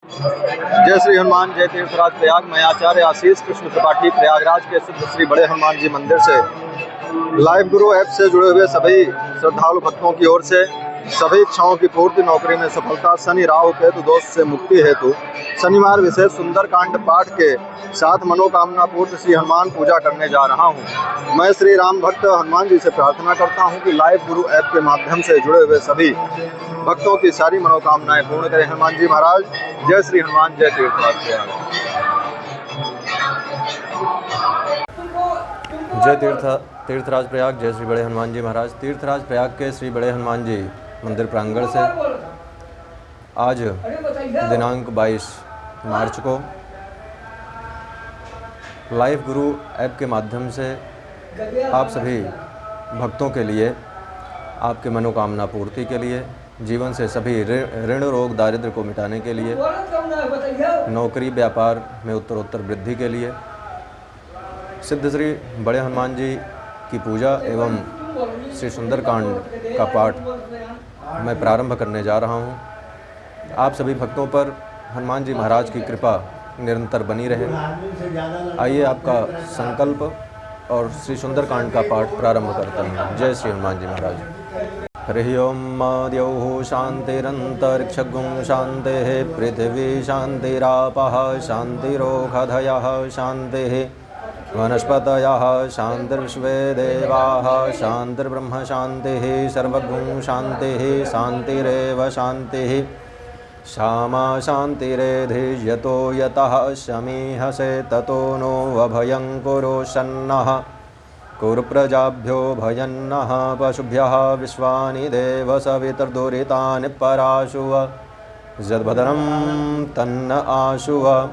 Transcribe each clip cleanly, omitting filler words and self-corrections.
जय श्री हनुमान। जय तीर्थराज प्रयाग। मैं आचार्य आशीष कृष्ण त्रिपाठी प्रयागराज के सिद्ध श्री बड़े हनुमान जी मंदिर से लाइव गुरु ऐप से जुड़े हुए सभी श्रद्धालु भक्तों की ओर से सभी इच्छाओं की पूर्ति, नौकरी में सफलता, शनि राहु केतु दोष से मुक्ति हेतु शनिवार विशेष सुंदरकांड पाठ के साथ मनोकामना पूर्ति श्री हनुमान पूजा करने जा रहा हूं। मैं श्री राम भक्त हनुमान जी से प्रार्थना करता हूं कि लाइव गुरु ऐप के माध्यम से जुड़े हुए सभी भक्तों की सारी मनोकामनाएं पूर्ण करें हनुमान जी महाराज। जय श्री हनुमान। जय तीर्थराज प्रयाग। जय तीर्थराज प्रयाग। जय श्री बड़े हनुमान जी महाराज। तीर्थराज प्रयाग के श्री बड़े हनुमान जी मंदिर प्रांगण से आज दिनांक 22 मार्च को लाइव गुरु ऐप के माध्यम से आप सभी भक्तों के लिए, आपके मनोकामना पूर्ति के लिए, जीवन से सभी ऋण रोग दारिद्र्य को मिटाने के लिए, नौकरी व्यापार में उत्तरोत्तर वृद्धि के लिए सिद्ध श्री बड़े हनुमान जी की पूजा एवं श्री सुंदरकांड का पाठ मैं प्रारंभ करने जा रहा हूं। आप सभी भक्तों पर हनुमान जी महाराज की कृपा निरंतर बनी रहे। आइए आपका संकल्प और श्री सुंदरकांड का पाठ प्रारंभ करता हूं। जय श्री हनुमान जी महाराज। हरि ओम। द्यौः शान्तिरन्तरिक्षगुं शान्तिः पृथिवी शान्तिरापः शान्तिरोषधयः शान्तिः वनस्पतयः शान्तिर्विश्वे देवाः शान्तिर्ब्रह्म शान्तिः सर्वगुं शान्तिः शान्तिरेव शान्तिः श्यामा शान्तिरेधि यतो यतः शमीहसे ततो नो अभयं कुरु शन्नः कुरु प्रजाभ्यो भयन्नः पशुभ्यः विश्वानि देव सवितर्दुरितानि पराशुव यद्भद्रं तन्न आशुव।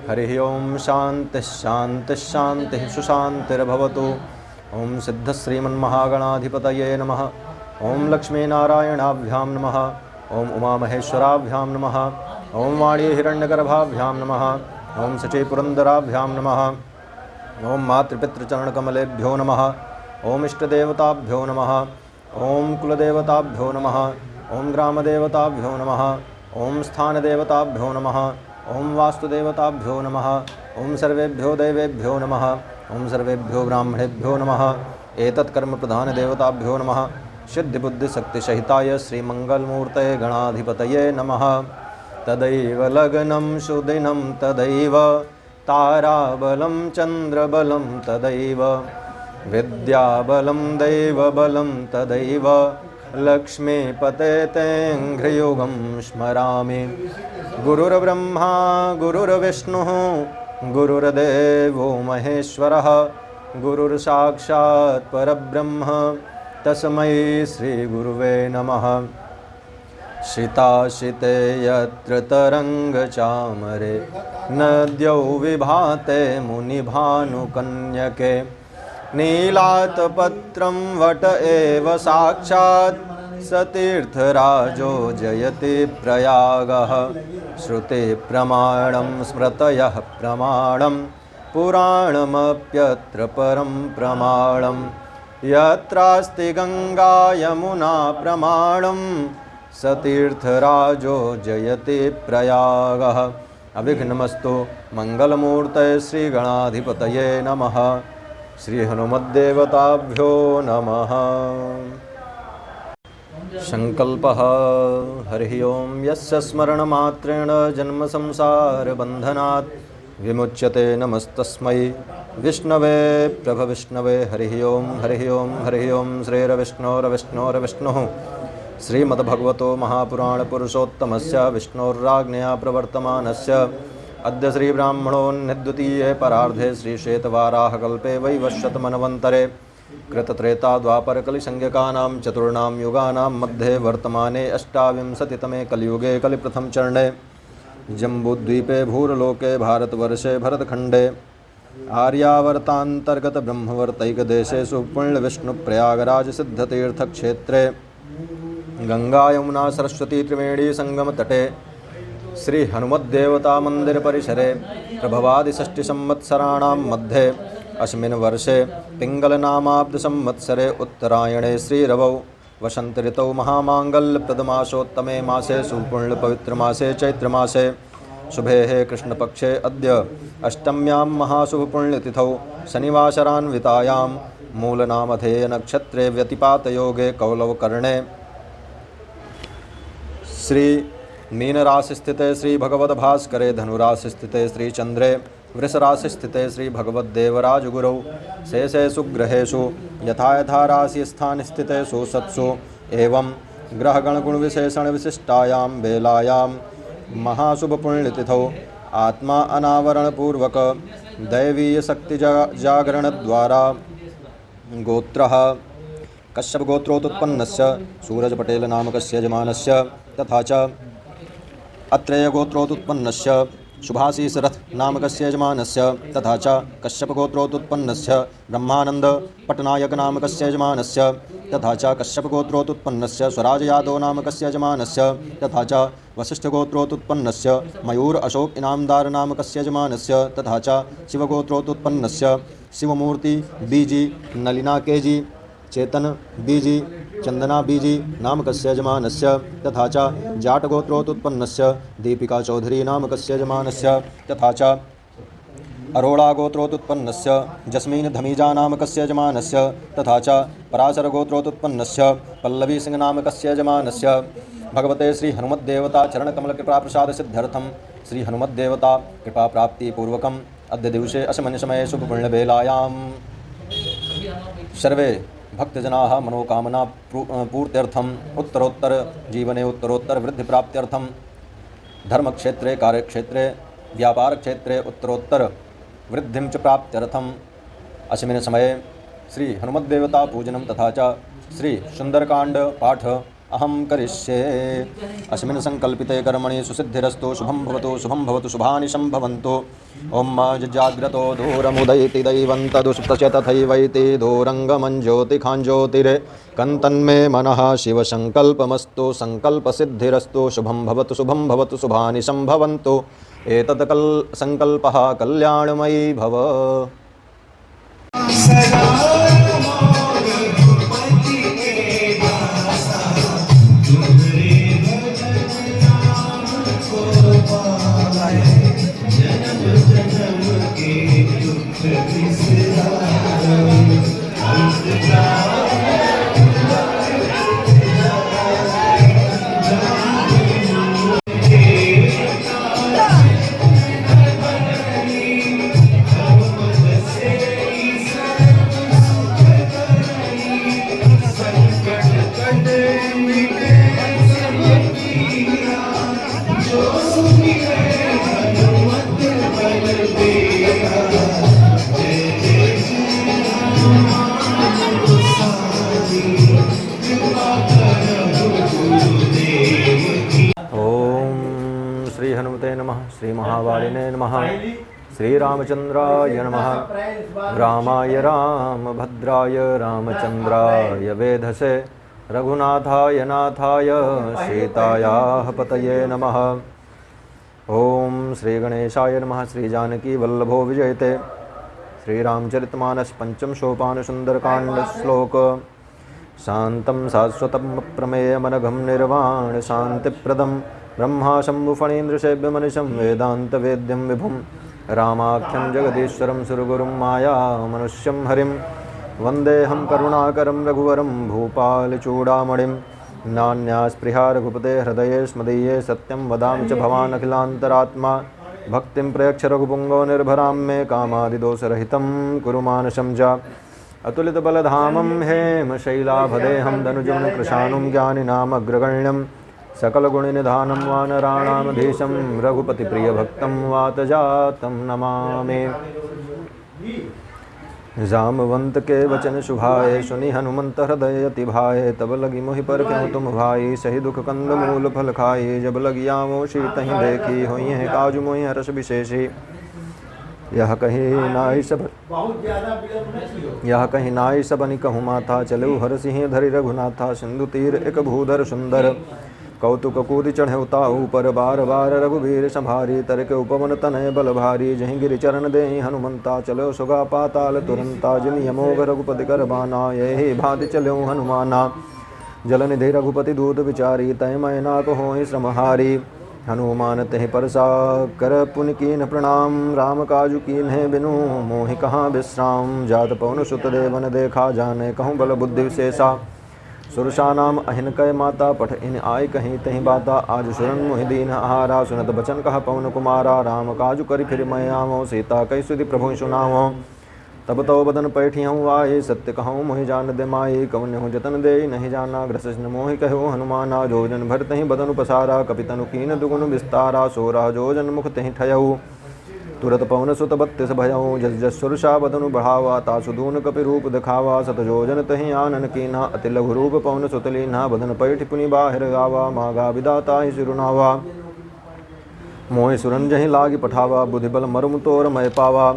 हरि ओम। शांति शांति शांति सुशांतिर्भवतु। ओम सिद्ध श्रीमन्महागणाधिपतये नमः। ओम लक्ष्मीनारायणाभ्यां नमः। ओम उमामहेश्वराभ्यां नमः। ओम वाणी हिरण्यगर्भाभ्यां नमः। ओम शचीपुरन्दराभ्यां नमः। ओम मातृपितृचरणकमलेभ्यो नमः। ओम इष्टदेवताभ्यो नमः। ओम कुलदेवताभ्यो नमः। ओम ग्रामदेवताभ्यो नमः। ओम स्थानदेवताभ्यो नमः। ओम वास्तुदेवताभ्यो नमः। ओम सर्वेभ्यो देवेभ्यो नमः। ओम सर्वेभ्यो ब्राह्मणेभ्यो नमः। एतत् कर्म प्रधान देवताभ्यो नमः। सिद्धिबुद्धिशक्तिसहिताय श्रीमङ्गलमूर्तये गणाधिपतये नमः। तदैव लग्नं सुदिनं तदैव ताराबलं चन्द्रबलं तदैव विद्याबलं दैवबलं तदैव लक्ष्मीपते तेऽङ्घ्रियुगं स्मरामि। गुरुर्ब्रह्मा गुरुर्विष्णुः गुरुर्देवो महेश्वरः गुरुर्साक्षात् परब्रह्म तस्मै श्रीगुरुवे नमः। शीताशिते यत्र तरङ्गचामरे नद्यौ विभाते मुनिभानुकन्यके नीलातपत्रं वट एव साक्षात् सतीर्थराजो जयति प्रयागः। श्रुते प्रमाणं स्मृतयः प्रमाणं पुराणमप्यत्र परं प्रमाणं यत्रास्ति गंगा यमुना प्रमाणं सतीर्थराजो जयति प्रयागः। अभिघ्नमस्तु मंगलमूर्तये श्रीगणाधिपतये नमः। श्री हनुमद्देवताभ्यो नमः। संकल्पः। हरि ओम। यस्य स्मरणमात्रेण जन्म संसार बंधनात् विमुच्यते नमस्तस्मै विष्णवे प्रभविष्णवे। हरि ओम। हरि ओम। हरि ओम। श्रीरविष्णोरविष्णोरविष्णुः श्रीमद्भगवतो महापुराणपुरुषोत्तमस्य विष्णोर्राज्ञया प्रवर्तमानस्य अद्य श्रीब्राह्मणोन्निद्वितीये परार्धे श्रीश्वेतवाराहकल्पे वैवस्वतमन्वन्तरे कृतत्रेताद्वापरकलिसंज्ञकानां चतुर्णां युगानां मध्ये वर्तमाने अष्टाविंशतितमे कलियुगे कलिप्रथम चरणे जम्बूद्वीपे भूरलोके भारतवर्षे भरतखण्डे आर्यावर्तान्तर्गत ब्रह्मवर्तैकदेशेषु पुण्यविष्णुप्रयागराज सिद्धतीर्थक्षेत्रे गंगा यमुना सरस्वती त्रिवेणी संगमतटे श्री हनुमद्देवता मंदिर परिसरे प्रभवादि षष्टि संवत्सराणां मध्ये अस्मिन् वर्षे पिंगलनामाब्द संवत्सरे उत्तरायणे श्रीरवौ वसंत ऋतौ महामांगल्यप्रदमासोत्तमे मासे सुपुण्यपवित्रमासे चैत्रमासे शुभे कृष्णपक्षे अद्य अष्टम्यां महाशुभपुण्यतिथौ शनिवासरान्वितायां मूलनामधेय नक्षत्रे व्यतिपातयोगे कौलवकर्णे श्री मीन राशि स्थिते श्री भगवद्भास्करे धनुराशि स्थिते श्री चंद्रे वृष राशि स्थिते श्री भगवद्देवराज गुरौ शेषेषु ग्रहेषु यथा यथा राशि स्थान स्थितेषु सत्सु एवं ग्रहगण गुण विशेषण विशिष्टायां बेलायां महाशुभपुण्यतिथौ आत्मा अनावरण पूर्वक दैवीय शक्ति जागरण द्वारा गोत्रः कश्यप गोत्रोत्पन्नस्य सूरज पटेल नामकस्य यजमानस्य तथा च अत्रेय गोत्रोत्पन्नस्य शुभाशीष रथ नामकस्य यजमानस्य तथा च कश्यप गोत्रोत्पन्नस्य ब्रह्मानंद पटनायक नामकस्य यजमानस्य तथा च कश्यप गोत्रोत्पन्नस्य स्वराज यादव नामकस्य यजमानस्य तथा च वशिष्ठ गोत्रोत्पन्नस्य मयूर अशोक इनामदार नामकस्य यजमानस्य तथा च शिव गोत्रोत्पन्नस्य शिवमूर्ति बीजी नलिना केजी चेतन बीजी चंदना बीजी नामकस्य यजमानस्य तथा च जाट गोत्रोत्पन्नस्य दीपिका चौधरी नामकस्य यजमानस्य तथा च अरोड़ा गोत्रोत्पन्नस्य जस्मीन धमीजा नामकस्य यजमानस्य तथा च पराशर गोत्रोत्पन्नस्य पल्लवी सिंह नामकस्य यजमानस्य भगवते श्री हनुमद्देवता चरणकमल कृपा प्रसाद सिद्ध्यर्थम श्री हनुमद्देवता कृपा प्राप्ति पूर्वकम अद्य दिवसे अस्मिन् समये शुभपुण्यवेलायां सर्वे भक्तजनाः मनोकामना पूर्त्यर्थम उत्तरोत्तर जीवने उत्तरोत्तर वृद्धि प्राप्त्यर्थम धर्मक्षेत्रे कार्यक्षेत्रे व्यापार क्षेत्रे उत्तरोत्तर वृद्धिं च प्राप्त्यर्थम अस्मिन् समये श्री हनुमद्देवता पूजनं तथा च श्री सुंदरकांड पाठ अहम करिष्ये। अस्मिन् संकल्पिते कर्मणि सुसिद्धिरस्तु शुभं भवतु शुभानि सम्भवन्तु। ओम जाग्रतो दूरमुदयति दैवं तदुष्टस्य तथैवैति दूरंगमं ज्योतिखाञ्ज्योतिरे कन्तन्मे मनः शिवसङ्कल्पमस्तु सङ्कल्पसिद्धिरस्तु शुभं भवतु शुभानि सम्भवन्तु। एतत् संकल्पः कल्याणमयी भव। श्री हनुमते नमः, श्री महावालिने नमः, श्री रामचंद्राय नमः। रामाय रामभद्राय रामचंद्राय वेधसे रघुनाथाय नाथाय सीतायाः पतये नमः। ओम श्री गणेशाय नमः। श्री जानकी वल्लभो विजयते। श्री रामचरितमानस पंचम सोपान सुंदरकांड श्लोक। शांतं शाश्वतं अप्रमेयमनघं निर्वाण शांतिप्रदं ब्रह्मा शंभु फणीन्द्रसेव्य मनिशं वेदांत वेद्यं विभुं रामाख्यं जगदीश्वरं सुरगुरुं माया मनुष्यं हरिं वन्देऽहं करुणाकरं रघुवरं भूपालचूडामणिं। नान्यास्पृहा रघुपते हृदये स्मदीये सत्यं वदामि च भवान् अखिलान्तरात्मा भक्तिं प्रयच्छ रघुपुङ्गो निर्भरां मे कामादिदोषरहितं कुरु मानसं च। अतुलितबलधामं हेमशैलाभदेहं धनुजं कृशानुं ज्ञानिनामग्रगण्यं सकलगुणनिधानं वानराणामधीशं रघुपतिप्रियभक्तं वातजातं नमामि। जामवंत के वचन शुभाए सुनि हनुमंत हृदय अति भाए। तब लगी मोहि पर क्यों तुम भाई सही दुख कंद मूल फल खाई। जब लगी आवो शीतहि देखी होई है काजु मोहि हर्ष विशेषी। यह कहीं नाई सबनि कहूँ माथा चलऊ हर सिंह धरि रघुनाथा। सिंधु तीर एक भूधर सुंदर कौतुक कूदि चढ़े उताऊ पर बार बार रघुवीर संभारी। तरके उपवन तनय बल भारी जहीं गिरि चरण दे हनुमंता। चलो सुगा पाताल तुरंता जिन यमोग रघुपति कर बाना। यही भांति चलो हनुमाना जल निधि रघुपति दूत विचारी। तय मैना को होई श्रमहारी हनुमान तहि परसा कर पुन कीन प्रणाम। राम काजु कीन्हे बिनु मोहि कहाँ विश्राम। जात पवन सुत देवन देखा जाने कहूँ बल बुद्धि विशेषा। सुरसा नाम अहिन कै माता पठ इन आय कहीं तहीं बाता। आज सुरन मोहि दीन आहारा सुनत बचन कहा पवन कुमारा। राम काजु करि फिर मैं आवो सीता कई सुधि प्रभु सुनावो। तब तो बदन पैठियहूँ आए सत्य कहूँ मोहि जान दे माई। कवन्यहूँ जतन दे नहीं जाना ग्रसन मोहि कहो हनुमाना। जो जन भर तहीं बदन पसारा कपितनु कीन दुगुन विस्तारा। सोरा जो जन मुख तहीं ठयऊ तुरत पवन सुत 32 भयऊ। जस जस सुरसा बदनु बढ़ावा तासु दून कपि रूप दिखावा। सत जोजन तहि आनन कीना अति लघु रूप पवन सुत लीना। बदन पैठ पुनि बाहिर गावा मागा विदाता ही सिरुनावा। मोहि सुरन जहि लागी पठावा बुद्धि बल मर्म तोर मय पावा।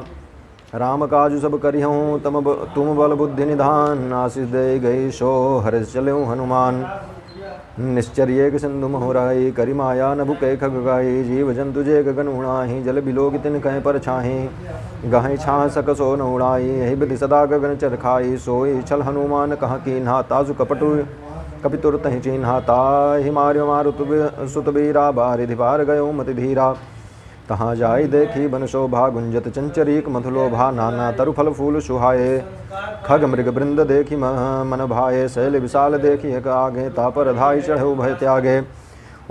राम काजु सब करिहूँ तुम बल बुद्धि निधान। आशीष दे गई सो हर्ष चलऊँ हनुमान। निश्चर्य सिंधु मोहराई करि माया नभु कै खग गाई। जीव जंतु जे गगन उड़ाही जल बिलोक तिन कह पर छाही। गाही छा सक सो न उड़ाई यही विधि सदा गगन चर खाई। सोई छल हनुमान कहाँ कीन्हा तासु कपटु कपितुर तहि चिन्हा। ताहि मार्यो मारुत सुत बीरा बारिधि पार गयो मति धीरा। तहाँ जाई देखी बन शोभा गुंजत चंचरीक मधुलोभा। नाना तरु फल फूल सुहाए खग मृग वृंद देखी मन भाए। शैल विशाल देखी एक आगे तापर धाई चढ़ो भय त्यागे।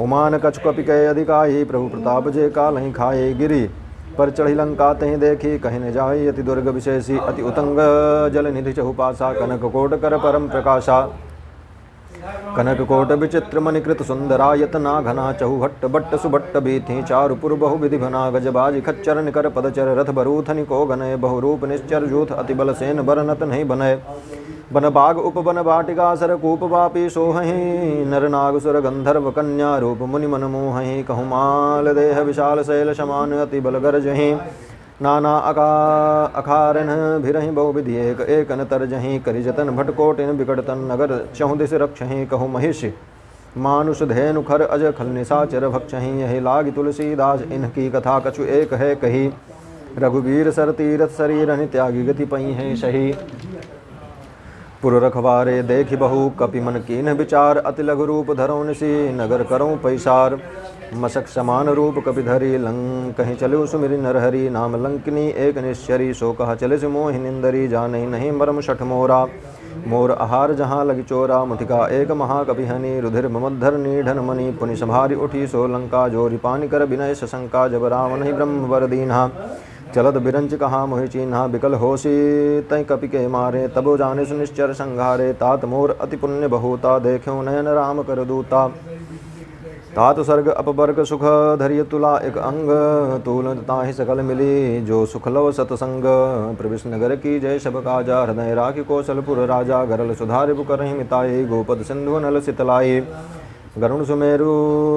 उमान कछ कपि कै अधिकाई प्रभु प्रताप जे काल ही खाए। गिरी पर चढ़ी लंका तहीं देखी कहीं न जाई अति दुर्ग विशेषी। अति उतंग जल निधि चहुपासा कनक कोट कर परम प्रकाशा। कनक कोट विचित्र मणिकृत सुंदरायतना घना। चहुभट्ट भट्ट सुभट्ट बीथी चारुपुर बहु विधि भना। गजबाज खच्चर निकर पदचर रथ बरूथनि को गनय। बहुरूप निश्चर जूथ अति बल सेन बरनत नहीं बनय। बन बाग उपवन बाटिका सरकूप वापी सोहहि। नर नाग सुर गंधर्व कन्या रूप मुनि मन मोहहि। कहु देह विशाल शैल समान अति बल गरजहि। नाना अखारन भिरहि बहु विधि एक एकन तरजहि। करि जतन भटकोटिन बिकटतन नगर चहुँ दिस रक्षहि। कहु महिष मानुष धेनु खर अज खल निशाचर भक्षहि। यही लागी तुलसीदास इनकी कथा कछु एक है कही। रघुवीर सर तीरथ शरीर त्यागी गति पई है सही। पुर रखवारे देखि बहु कपि मन कीन विचार। अति लघु रूप धरौ निशी नगर करौं पैसार। मशक समान रूप कपि धरी लंक कहीं चलु सुमिरि नरहरि। नाम लंकिनी एक निश्चरी सो कहा चले से मोहि निंदरी। जाने नहीं मरम शठ मोरा मोर आहार जहाँ लगी चोरा। मुठिका एक महाकपि हनि रुधिर ममद्धर निधन मणि। पुनि संभारी उठी सो लंका जोरी पानी कर विनय सशंका। जब रावण ही ब्रह्म वर दीन्हा चलत बिरंच कहा मोहि चीन्हा। बिकल होशी तय कपि के मारे तबो जाने सुनिश्चर संघारे। तात मोर अति पुण्य बहुता देखो नयन राम कर दूता। तात स्वर्ग अपवर्ग सुख धरिय तुला एक अंग। तूल ताहि सकल मिली जो सुख लव सतसंग। प्रविश नगर की जय सब काजा हृदय राखी कौशलपुर राजा। गरल सुधारि बुकरहि मिताई गोपद सिंधु नल सितलाई। गरुण सुमेरु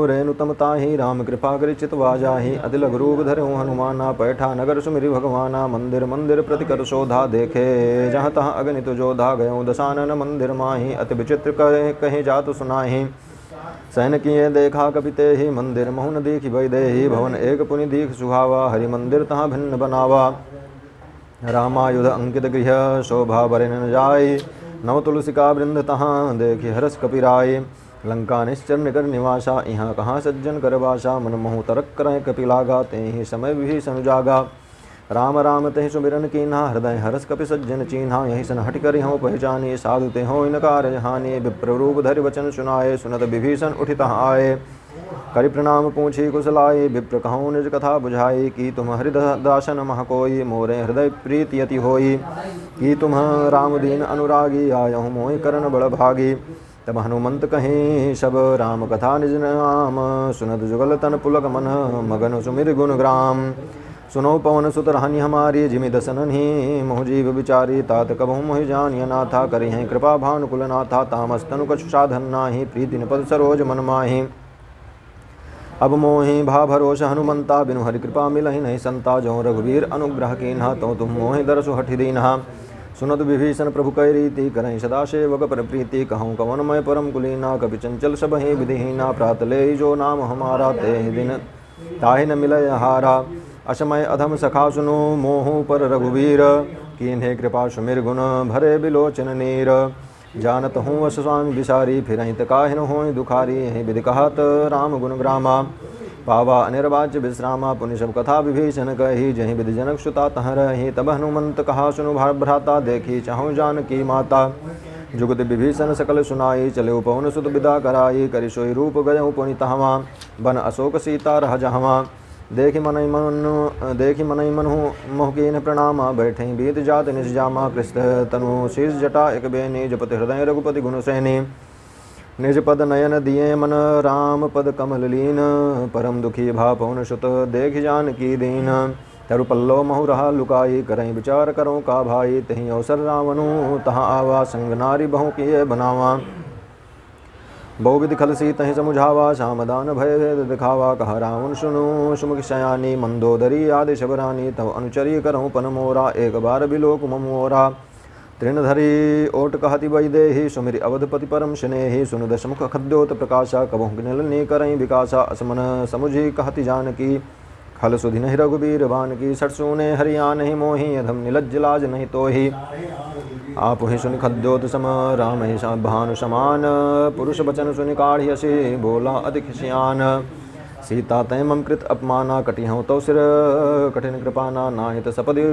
रेणुतम ताहि राम कृपा करि चितवा जाहि। अति लघु रूप धरऊँ हनुमाना पैठा नगर सुमिरि भगवाना। मंदिर मंदिर प्रति कर शोधा देखे जहाँ तहाँ अगणित जोधा। गयो दशानन मंदिर माहि अति विचित्र कहे जात सुनाहि। सैन किए देखा कपि तेहि मंदिर मोहन दीखि वैदेहि। भवन एक पुनि दीख सुहावा हरि मंदिर तहाँ भिन्न बनावा। रामायुध अंकित गृह शोभा बरे न जाय। नव तुलसिका वृंद तहाँ देखि हरस कपिराय। लंका निश्चर निकर निवासा यहाँ कहाँ सज्जन कर वासा। मन मोहु तरक करय कपि लागा तेहि समय विभीषण जागा। राम राम तेहि सुमिरन कीन्हा हृदय हरस कपि सज्जन चीन्हा। यही सन हट कर हों पहचानी साधु ते हों इनकार हानि। विप्र रूप धरि वचन सुनाए सुनत विभीषण उठि तहाँ आए। करि प्रणाम पूछी कुशलाई विप्र कहूँ निज कथा बुझाई। कि तुम हरिदासन मह कोई मोरे हृदय प्रीति यति होई। कि तुम राम दीन अनुरागी आयहु मोहि करण बड़ भागी। तब हनुमंत कहीं सब राम कथा निज नाम। सुनत जुगल तन पुलक मन मगन सुमिर गुण ग्राम। सुनो पवन सुत रानी हमारी जिमि दसनहि मोह जीव विचारी। तात कबहु मोहि जानिय नाथा करि हैं कृपा भानुकुल नाथा। तामस्तनु कछु साधन नाही प्रीति निपद सरोज मन माहि। अब मोहि भा भरोस हनुमंता बिनु हरि कृपा मिलहि नहीं संता। जो रघुवीर अनुग्रह कीन्हा तो तुम मोहि दरसु हठि दीन्हा। सुनत विभीषण प्रभु कै रीति करहि सदा सेवक पर प्रीति। कहूँ कवन मय परम कुलीना कपि चंचल सबहि विधिहीना। प्रात ले जो नाम हमारा तेहि दिन ताहि न मिलय हारा। असमय अधम सखा सुनो मोहु पर रघुवीर। कीन्हे कृपा सुमिर गुण भरे बिलोचन नीर। जानत हूँ अस स्वामी बिसारी फिरहि त काहिन होय दुखारी। यही विधि कहत राम गुण ग्रामा। पावा अनिर्वाच्य विश्रामा पुनि सब कथा विभीषण कही जहि विधि जनक सुता तह रही तब हनुमंत कहा सुनु भ्राता देखी चाहूँ जानकी माता जुगत विभीषण सकल सुनाई चले पवन सुत विदा कराई करि सोई रूप गयऊ पुनि तहवा बन अशोक सीता रह जहवा देखि मनई मनु मोहकीन प्रणामा बैठे बीत जात निजामा कृष्ण तनु शीर्ष जटा एक बेनी जपति हृदय रघुपति गुण सैनी निज पद नयन दिए मन राम पद कमल लीन परम दुखी भा पवन सुत देख जानकी दीन तरु पल्लो महु रहा लुकाई करई विचार करो का भाई तही अवसर रावणु तहाँ आवा संग नारी बहु किए बनावा बहुविधि खलसी तही समुझावा सामदान भय दिखावा कहा रावण सुनु सुमुख शयानी मंदोदरी आदि शबरानी तव अनुचरी करऊँ पन मोरा एक बार बिलोक ममोरा तृणधरी ओट कहति वैदेही सुमिरि अवधपति परम स्नेही सुनु दशमुख खद्योत प्रकाशा कबहु निलनी करई विकासा असमन समुझी कहति जानकी खल सुधि नहीं रघुबीर बान की सटसूने हरिया नहीं मोही अधम निलज्ज लाज नहीं तो ही आप ही सुनि खद्योत सम राम ही भानु समान पुरुष बचन सुनि काढ़ियसी बोला अति खिसियान सीता तय मम कृत अपमाना कटि हूँ तो सिर कठिन कृपाना नाहित सपदि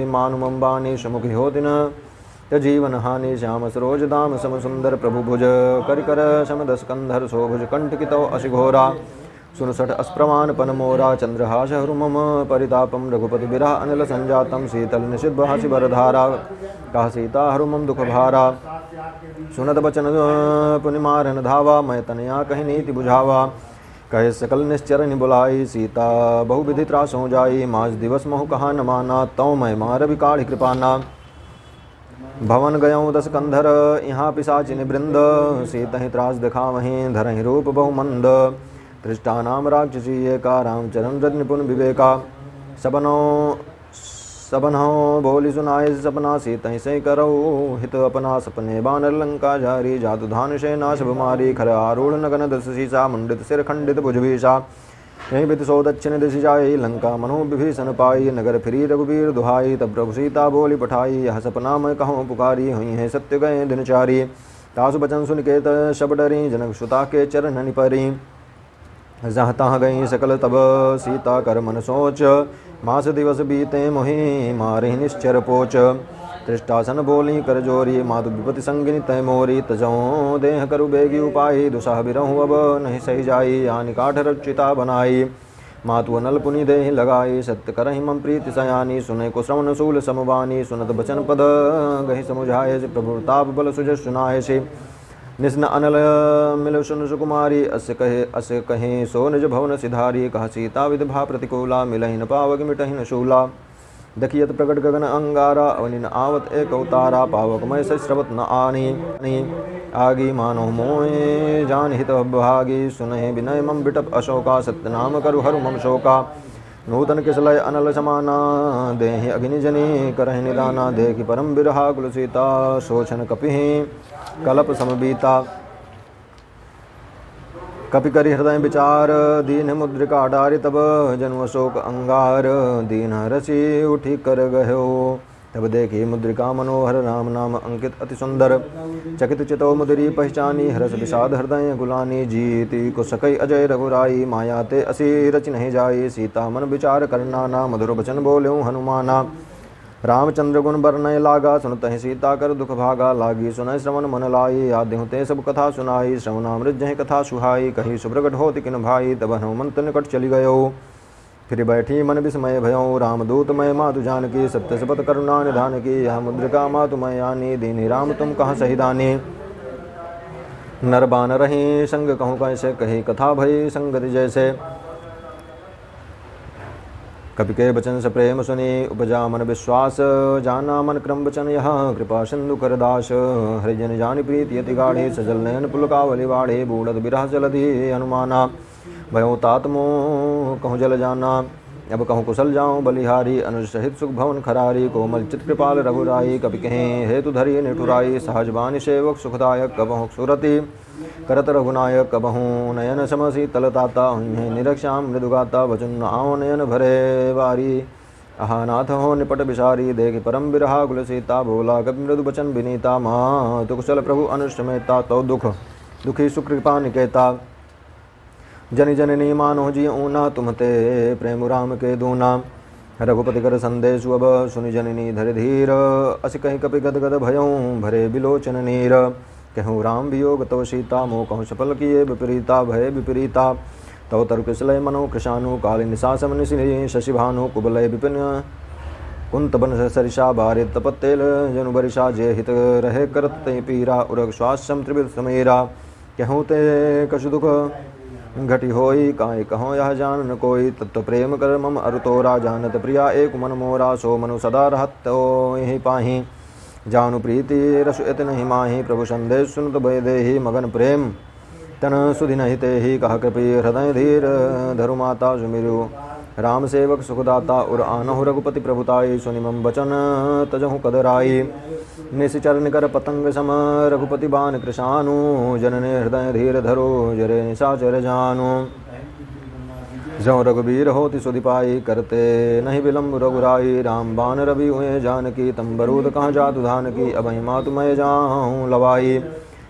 मानु मम बानी सुमुखी हो दिन जीवन हानि श्याम सरोज दाम सम सुंदर प्रभु भुज कर कर सम दस कंधर शोभुज कंठ कितो अशिघोरा सुनसठ अस्प्रमाण पन मोरा चंद्रहास हरु मम परितापम रघुपति बिरह अनिल संजातम शीतल निषिद्ध हासि बरधारा कह सीता हरु मम दुख भारा सुनत बचन पुनि मारन धावा मैं तनया कहीं नीति बुझावा कहे सकल निश्चर बुलाई सीता बहुविधि त्रासों जाई मास दिवस महु कहा न माना तौ मैं मार विकाढ़ कृपाना भवन गयऊँ दस कंधर यहाँ पिशाचिनि वृंद सीतहि त्रास दिखा वहीं धरहि रूप बहुमंद धृष्टा नाम राक्षसी एका रामचरण रज निपुण विवेका सबनों बोली सुनाए सपना सीतहि से करो हित अपना सपने बानर लंका जारी जातु धान सेना सब मारी खर आरूढ़ नगन दस शीसा मुंडित सिर खंडित भुजभीषा यहीं बित सो दक्षिण दिश जाई लंका मनु विभीषण पाई नगर फिरी रघुबीर दुहाई तब प्रभु सीता बोली पठाई यह सपना मैं कहूँ पुकारी हुई है सत्य गए दिनचारी तासु बचन सुन के शब डरी जनक सुता के चरण निपरी जहाँ तहाँ गई सकल तब सीता कर मन सोच मास दिवस बीते मोहि मारे निश्चर पोच तृष्टासन बोली कर जोरी मातु विपति संगिनी तय मोरी तजों देह करु बेगी उपाई दुसाह बिरहूँ अब नहीं सही जाई आनि काठ रचिता बनाई मातु अनल पुनि देहि लगाई सत्य करहि मम प्रीति सयानी सुने को श्रवण शूल समवानी सुनत बचन पद गहि समुझाए से प्रभुताप बल सुज सुनाए से निस्न अनल मिल सुन सुकुमारी अस कहे सो निज भवन सिधारी कह सीता विधभा प्रतिकूला मिलहि न पावक मिटहि न शूला दखियत प्रकट गगन अंगारा अवनि न आवत एक अवतारा पावक मय श्रवत न आनी आगी मानो मोहे जान हित भागी सुनहि विनय मम बिटप अशोका सत्यनाम करु हरु मम शोका नूतन किसलय अनल समाना देहि अग्नि जनि करहि निदाना देखि परम बिरहा कुल सीता शोचन कपिहि कलप समबीता कपि करि हृदय विचार दीन मुद्रिका डारि तब जन्म अशोक अंगार दीन रसी उठी कर गयो तब देखी मुद्रिका मनोहर राम नाम अंकित अति सुंदर चकित चितो मुदरी पहचानी हरस विषाद हृदय गुलानी जीति को सकई अजय रघुराई माया ते असी रच नहीं जाई सीता मन विचार करना ना मधुर वचन बोल्यूं हनुमाना रामचंद्र गुण बरनय लागा सुनतहि सीता कर दुख भागा लागी सुनय श्रवण मन लाई आद्यहु ते सब कथा सुनाई श्रवणामृत जहि कथा सुहाई कही सुप्रगट होति किन भाई तब हनुमंत निकट चली गयो फिर बैठी मन विस्मय भयों रामदूत मय मातु जानकी सत्य सपत करुणा निधान की यह मुद्रिका मातु मय आनी दीनी राम तुम कहाँ सहिदानी नरबान रही संग कहूँ कैसे कही कथा भई संगति जैसे कपि के बचन से प्रेम सुनी उपजा मन विश्वास जाना मन क्रम बचन यह कृपा सिंधु करदास हरिजन जानि प्रीति अति गाढ़ी सजल नयन पुलकावली बाढ़े बूढ़त बिरह जलधि हनुमाना भयो तात्मो कहूँ जल जाना अब कहूँ कुशल जाऊँ बलिहारी अनुज सहित सुख भवन खरारी कोमल चित कृपाल रघुराई कपि कहें हेतु धरी निठुराई सहज बानी सेवक सुखदायक कबहु सुरति करत रघुनायक कबहूँ नयन सम शीतलताता उन्हें निरक्षाम मृदुगाता वचन आओ नयन भरे वारी अहानाथ हो निपट बिसारी देखि परम बिरहा कुल सीता बोला कपि मृदु वचन विनीता माँ तु कुशल प्रभु अनुष्मेता तो दुखी सुकृपा निकेता जनि जननी मानो जी ऊना तुम ते प्रेम राम के दूना। रघुपति कर संदेश अब सुनि जननी धर धीर। अस कहीं कपि गद गद भयऊँ भरे बिलोचन नीर। कहूँ राम वियोग तव सीता मोह कहूँ सफल किए विपरीता भय विपरीता। तव तरु किसलय मनो कृशानु काली निशासम निशि शशिभानु कुबलय विपिन कुंत बन सरिषा बारित तपत्तेल जनु बरिषा जय हित रहे करत ते पीरा उरग श्वासम त्रिविध समेरा। कहूँ ते कछु दुख घटी होई काई कहो यह जान न कोई। तत्व प्रेम कर मम अरु तोरा जानत प्रिया एक मन मोरा। सो मनु सदा रहत तो यही पाही जानु प्रीति रसु इत नहीं माही। प्रभु संदेश सुनत भय देहि मगन प्रेम तन सुधि नहीं ते ही कह कृपी हृदय धीर धरु माता सुमिरु। राम सेवक सुखदाता उर आनहु रघुपति प्रभुताई। सुनि मम बचन तजहु कदराई। निशिचर निकर पतंग सम रघुपति बान कृशानु। जनने हृदय धीर धरो जरे निशाचर जानु। जौ रघुबीर होति सुधि पाई करते नहीं विलम्ब रघुराई। राम बान रवि हुए जानकी तम बरूद कहाँ जातु धान की। अबहि मातु मैं जाऊँ लवाई।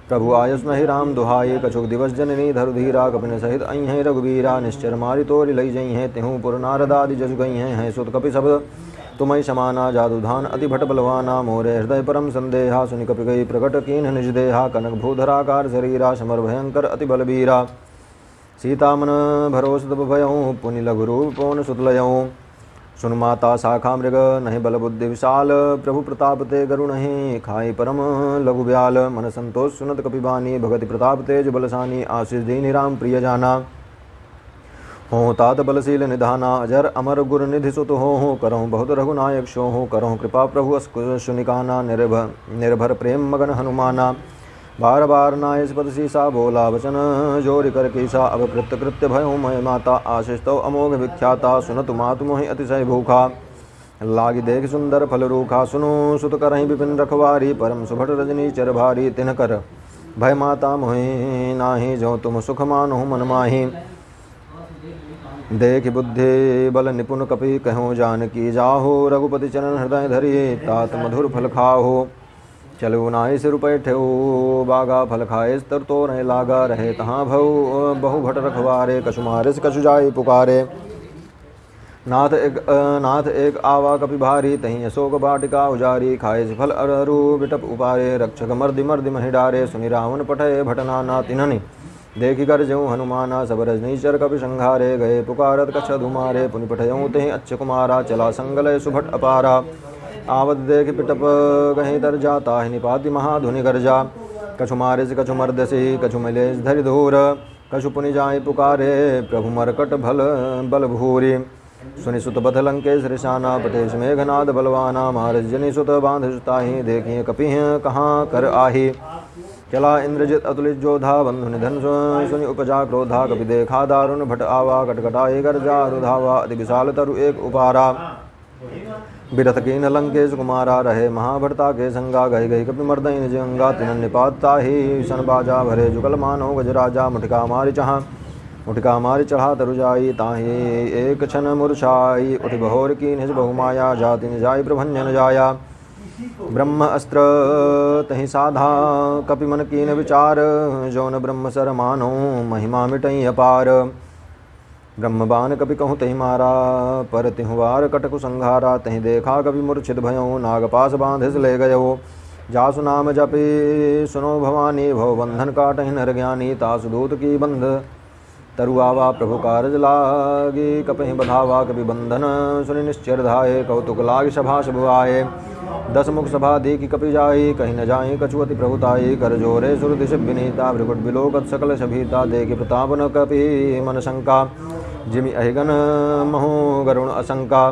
प्रभु आयुष नहीं राम दुहाई। कछुक दिवस जननी धरु धीरा कपिन सहित आई हैं रघुबीरा। निश्चर मारी तोरि लई जई हैं तिहु पुर नारदादि जसु गई हैं सुत कपि सब तुमई समाना। जादु धान अति भट बलवाना मोरे हृदय परम संदेहा। सुनि कपि गई प्रकट कीन निज देहा। कनक भूधराकार शरीरा समर भयंकर अति बलबीरा। सीता मन भरोस तब भयऊँ पुनि लघु रूप पौन सुतलयऊँ। सुन माता शाखा मृग नहीं बल बुद्धि विशाल। प्रभु प्रताप ते गरु नहीं खाई परम लघु ब्याल। मन संतोष सुनत कपिबानी भगति प्रताप तेज बलसानी। आशीष दीनि राम प्रिय जाना हो तात बलशील निधाना। अजर अमर गुर निधि सुत हो करहूँ बहुत रघुनायक शो हो। करहूँ कृपा प्रभु सुनिकाना निर्भर प्रेम मगन हनुमाना। बार बार नायस पद सीसा बोला वचन जोरि कर कीसा। अब कृत्य कृत्य भयो मय माता आशीष तव अमोघ विख्याता। सुनत मातु मोहि अतिशय भूखा लागी देख सुंदर फल रूखा। सुनो सुत करहि विपिन रखवारी परम सुभट रजनी चर भारी। तिन कर भय माता मोहि नाही जो तुम सुख मानो मन माही। देख बुद्धि बल निपुण कपि कहो जानकी जाहो। रघुपति चरण हृदय धरि तात मधुर फल खाहो। चलो नाय सिर पैठो बागा फल खाए तर तो रहे लागा। रहे तहाँ भव बहु भट रखवारे कछु मारिस कछु जाय पुकारे। नाथ एक आवा कपि भारी तहीं अशोक बाटिका उजारी। खाए फल अरु बिटप उपारे रक्षक मर्दि मर्दि महि डारे। सुनि रावण पठय भटनाना तिन्हनि देखि कर जऊँ हनुमाना। सब रजनीचर कपि संघारे गए पुकारत कछ धुमारे। पुनि पठयऊँ तेहि अच्छ कुमारा चला संगलय सुभट अपारा। आवत देख पिटप कहीं तर जाता है निपाति महाधुनि गर्जा। कछु मारिस कछु मर्दसी कछु मिलेश धरि धूर। कछु पुनि जाय पुकारे प्रभु मरकट भल बल भूरी। सुनि सुत बध लंकेश ऋषाना पटेश मेघनाद बलवाना। मारिस जनि सुत बांध सुताहि देखिए कपिह कहाँ कर आही। चला इंद्रजित अतुलित जोधा बंधु निधन सुनि उपजा क्रोधा। कपि देखा दारुण भट आवा कटकटाई गर्जा रुधावा। अति विशाल तरु एक उपारा। बिरथ कीन लंकेश कुमारा रहे महाभरता के संगा। गही गही कपि मर्दई निज अंगा तिन निपाता ही सन बाजा। भरे जुगल मानो गजराजा मुठिका मारि चढ़ा। मुठिका मारि चढ़ा तरु जाई ताहि एक क्षण मूर्छाई। उठि बहोर की निज बहुमाया जाति निजाय प्रभंजन जाया। ब्रह्म अस्त्र तहि साधा कपि मन कीन विचार। जौन ब्रह्म सर मानो महिमा मिटई अपार। ब्रह्मबान कपि कहूँ तहि मारा पर तिहु वार कटकु संघारा। तहि देखा कपि मूर्छित भयऊँ नागपास बांधिस ले गयो। जासु नाम जपि सुनो भवानी भव बंधन काटहि नर ज्ञानी। तासु दूत की बंध तरुआवा प्रभु कारज लागी। कपहि बधावा कपि बंधन सुनि निश्चर धाये। कौतुक लाग सभा शुभाए 10 मुख सभा देखी कपि जाई। कहीं न जाई कछुअति प्रभुताई। कर जोरे सुर दिश विनीता भृकुट बिलोकत सकल सभीता। देखि प्रताप न कपि मन शंका जिमि अहिगन महो गरुण असंका।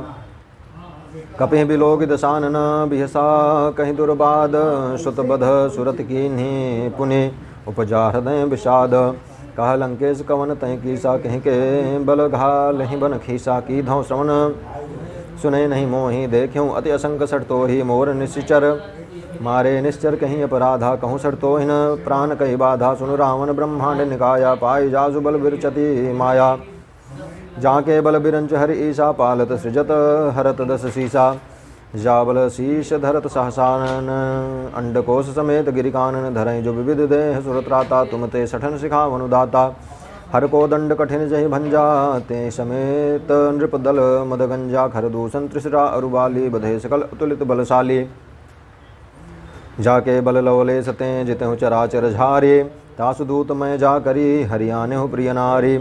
कपि बिलोक दशानन बिहसा कहीं दुर्बाद। सुत बध सुरत कीन्हि पुनि उपजा हृदय विषाद। कह लंकेश कवन तय कीसा कहीं के बल घाल ही बन खीसा। की धौ श्रवण सुने नहीं मोहि देखूँ अति असंक सठ तो ही। मोर निश्चर मारे निश्चर कहीं अपराधा। कहूँ सठ तो हिन प्राण कही बाधा। सुनु रावण ब्रह्मांड निकाया पाई जासु बल विरचति माया। जाके बल बिरंच हरि ईसा पालत सृजत हरत 10 सीसा। जाबल शीश धरत सहसानन अंडकोश समेत गिरिकानन। धरई जो विविध देह सुरत्राता तुम ते सठन सिखावनु दाता। हर को दंड कठिन जहि भंजा ते समेत नृपदल मदगंजा खरदूषण त्रिशरा अरुबाली बधे सकल अतुलित बलशाली जाके बल लवले सतें जितहु चराचर झारे तासु दूत मैं जा करी हरियाणे हो प्रिय नारी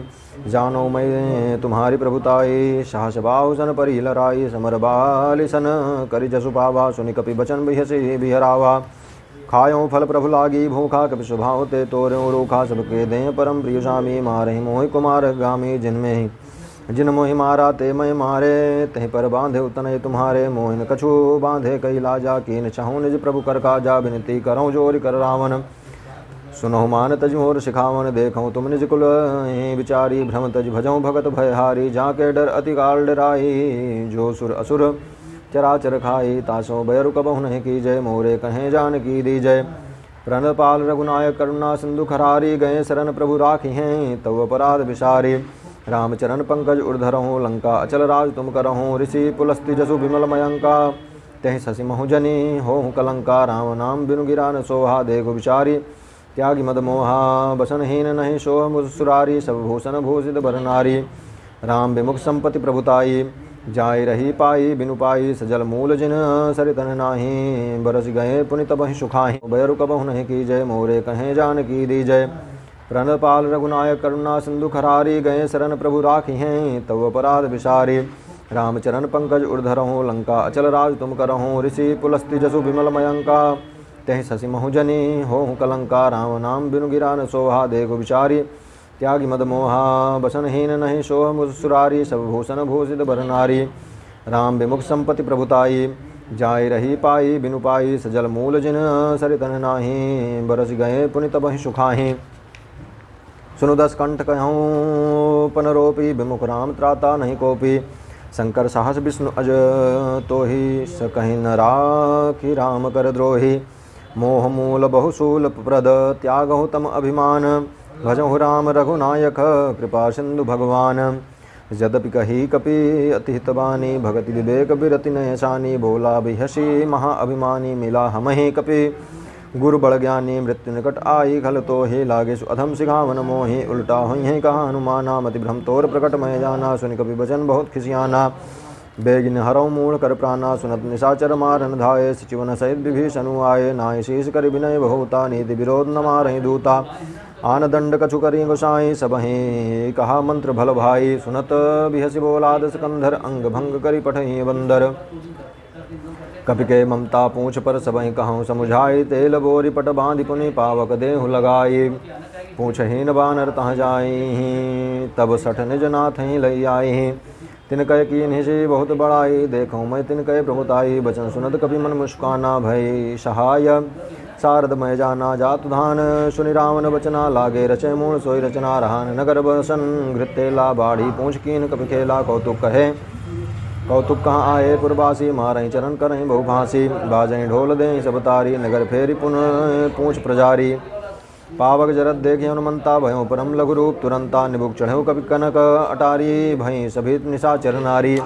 जानो मैं तुम्हारी प्रभुताई साहस बाहुसन परि लराई समर बाली सन करि जसु पावा सुनि कपि बचन बिहसी बिहरावा खायो फल प्रभु लागी भूखा कपि स्वभाव ते तोर्यो रोखा सबके दें परम प्रिय स्वामी मारे मोहि कुमार गामी जिनमें जिन मोहि मारा ते मैं मारे तहि पर बांधे उतने तुम्हारे मोहिन कछु बांधे कई लाजा कीन चाहूँ निज प्रभु कर काजा विनती करऊँ जोर कर रावण सुनहु मान तज मोर सिखावन देखऊँ तुम निज कुल विचारी भ्रम तज भजऊँ भगत भयहारी जाके डर अति काल डराई जो सुर असुर चराचर खाई तासो बैरु कबहु नहीं की जय मोरे कहें जान की दी जय प्रणपाल रघुनायक करुणा सिंधु खरारी गए शरण प्रभु राखी हैं तव अपराध विसारी रामचरण पंकज उर्धरहूँ लंका अचल राज तुम करहूँ ऋषि पुलस्ति जसु विमल मयंका तह शशि महुजनी होहु कलंका राम नाम बिनु गिरा न सोहा देखो विचारी त्यागी मद मोहा बसनहीन नहीं सोह मुसुरारी सब भूषण भूषित बर नारी राम विमुख संपत्ति प्रभुताई जाय रही पाई बिनु पाई सजल मूल जिन सरितन नाही बरस गए पुनित बहि सुखाहि बैरु कबहु नहीं की जय मोरे कहें जान की दी जय प्रणपाल रघुनायक करुणा सिंधु खरारी गए शरण प्रभु राखी हैं तव अपराध विसारी रामचरण पंकज उर्धरहूँ लंका अचल राज तुम करहूँ ऋषि पुलस्ति जसु विमल मयंका तह शशि महुजनी होहु कलंका राम नाम बिनु गिरा न सोहा देखो विचारी त्यागी मद मोहा बसनहीन नहीं सोह मुसुरारी सब भूषण भूषित बर नारी राम विमुख संपत्ति प्रभुताई जाय रही पाई बिनु पाई सजल मूल जिन सरितन नाही बरस गए पुनित बहि सुखाहि सुनु दस कंठ कहूँ पनरोपी विमुख राम त्राता नहीं कोपी शंकर साहस विष्णु अज तो ही स कहीं न राखी राम कर द्रोही मोह मूल बहुशूल प्रद त्यागहु तम अभिमान भजहु राम रघुनायक कृपा सिंधु भगवान यद्यपि कही कपि अतिहितवानी भगति विवेक बिरति नयसानी बोला बिहसी महा अभिमानी मिला हमहि कपि गुरु बड़ ज्ञानी मृत्यु निकट आई खल तो ही लागे सु अधम सिखावन मोहि उल्टा हुई है कहा हनुमाना मति भ्रम तोर प्रकट मय जाना सुनि कपि वचन बहुत खिसियाना बेगिन हरौ मूढ़ कर प्राणा सुनत निशाचर मारन धाये सचिवन सहित विभीषणु आये नाहि शीस कर विनय बहुता नीति विरोध न मारहि दूता आन दंड कछु करी गोसाई सबहि कहा मंत्र भल भाई सुनत बिहसि बोलाद सिकंधर अंग भंग करी पठहि बंदर कपि के ममता पूछ पर सबहि कहूँ समुझाई तेल बोरी पट बांधि पुनि पावक देहु लगाई पूछहीन बानर तह जाई तब सठ निज नाथ ही लई आई तिन कह कीन हिसी बहुत बड़ाई देखूँ मैं तिन कह प्रभुताई बचन सुनत कपि मन मुस्काना भई सहाय शारद मय जाना जातु धान सुनि रावण बचना लागे रचे मूल सोई रचना रहान नगर बसन घृतेला बाढ़ी पूछ कीन कपि खेला कौतुक कहे कौतुक कहाँ आए पुरबासी मारही चरण करही बहु फांसी बाजही ढोल दें सब तारी नगर फेरी पुनः पूछ प्रजारी पावक जरत देखे हनुमंता भयो परम लघु रूप तुरंता निबुक चढ़ो कपि कनक अटारी भई सभी निशाचर नारी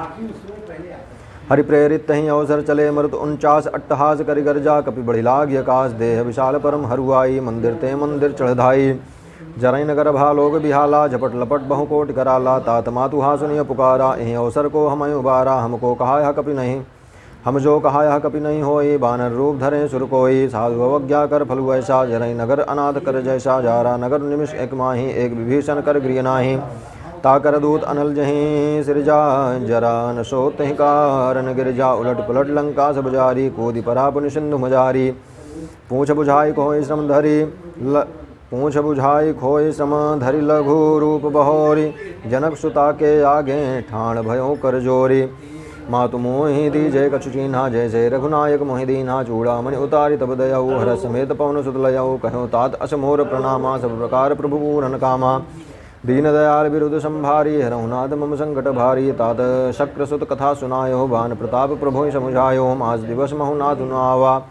हरि प्रेरित तहीं अवसर चले मरुत 49 अट्टहास करि गर्जा कपि बढ़ि लागी आकाश देह विशाल परम हरुआई मंदिर ते मंदिर चढ़धाई जरई नगर भालोग बिहाला झपट लपट बहुकोट कराला तात मातु हा सुनिय पुकारा यही अवसर को हम उबारा हमको कहा यह कपि नहीं हम जो कहा यह कपि नहीं होई बानर रूप धरे सुर कोई साधु अवज्ञा कर फलु ऐसा जरई नगर अनाथ कर जैसा जारा नगर निमिष एक माही एक विभीषण कर गृह नाही ताकर दूत अनल जहीं सिरजा जरा न सो तहि कारण गिरजा उलट पुलट लंका सब जारी कोदि परा पुनि सिंधु मजारी पूछ बुझाई कोई श्रम धरी पूछ बुझाई खोई सम धरि लघु रूप बहोरी जनक सुता के आगे ठाण भयो कर जोरी मातु मोहि दीजे कछु चीन्हा जैसे रघुनायक मोहि दीन्हा चूड़ा मणि उतारी तब दयाऊ हर समेत पवन सुत लयाऊ कहो तात असमोर प्रणामा सब प्रकार प्रभु पूरन कामा दीन दयाल विरुद्ध संभारी हरहुनाथ मम संकट भारी तात शक्र सुत कथा सुनायो भान प्रताप प्रभु समुझायो आज दिवस महुनाथ नावा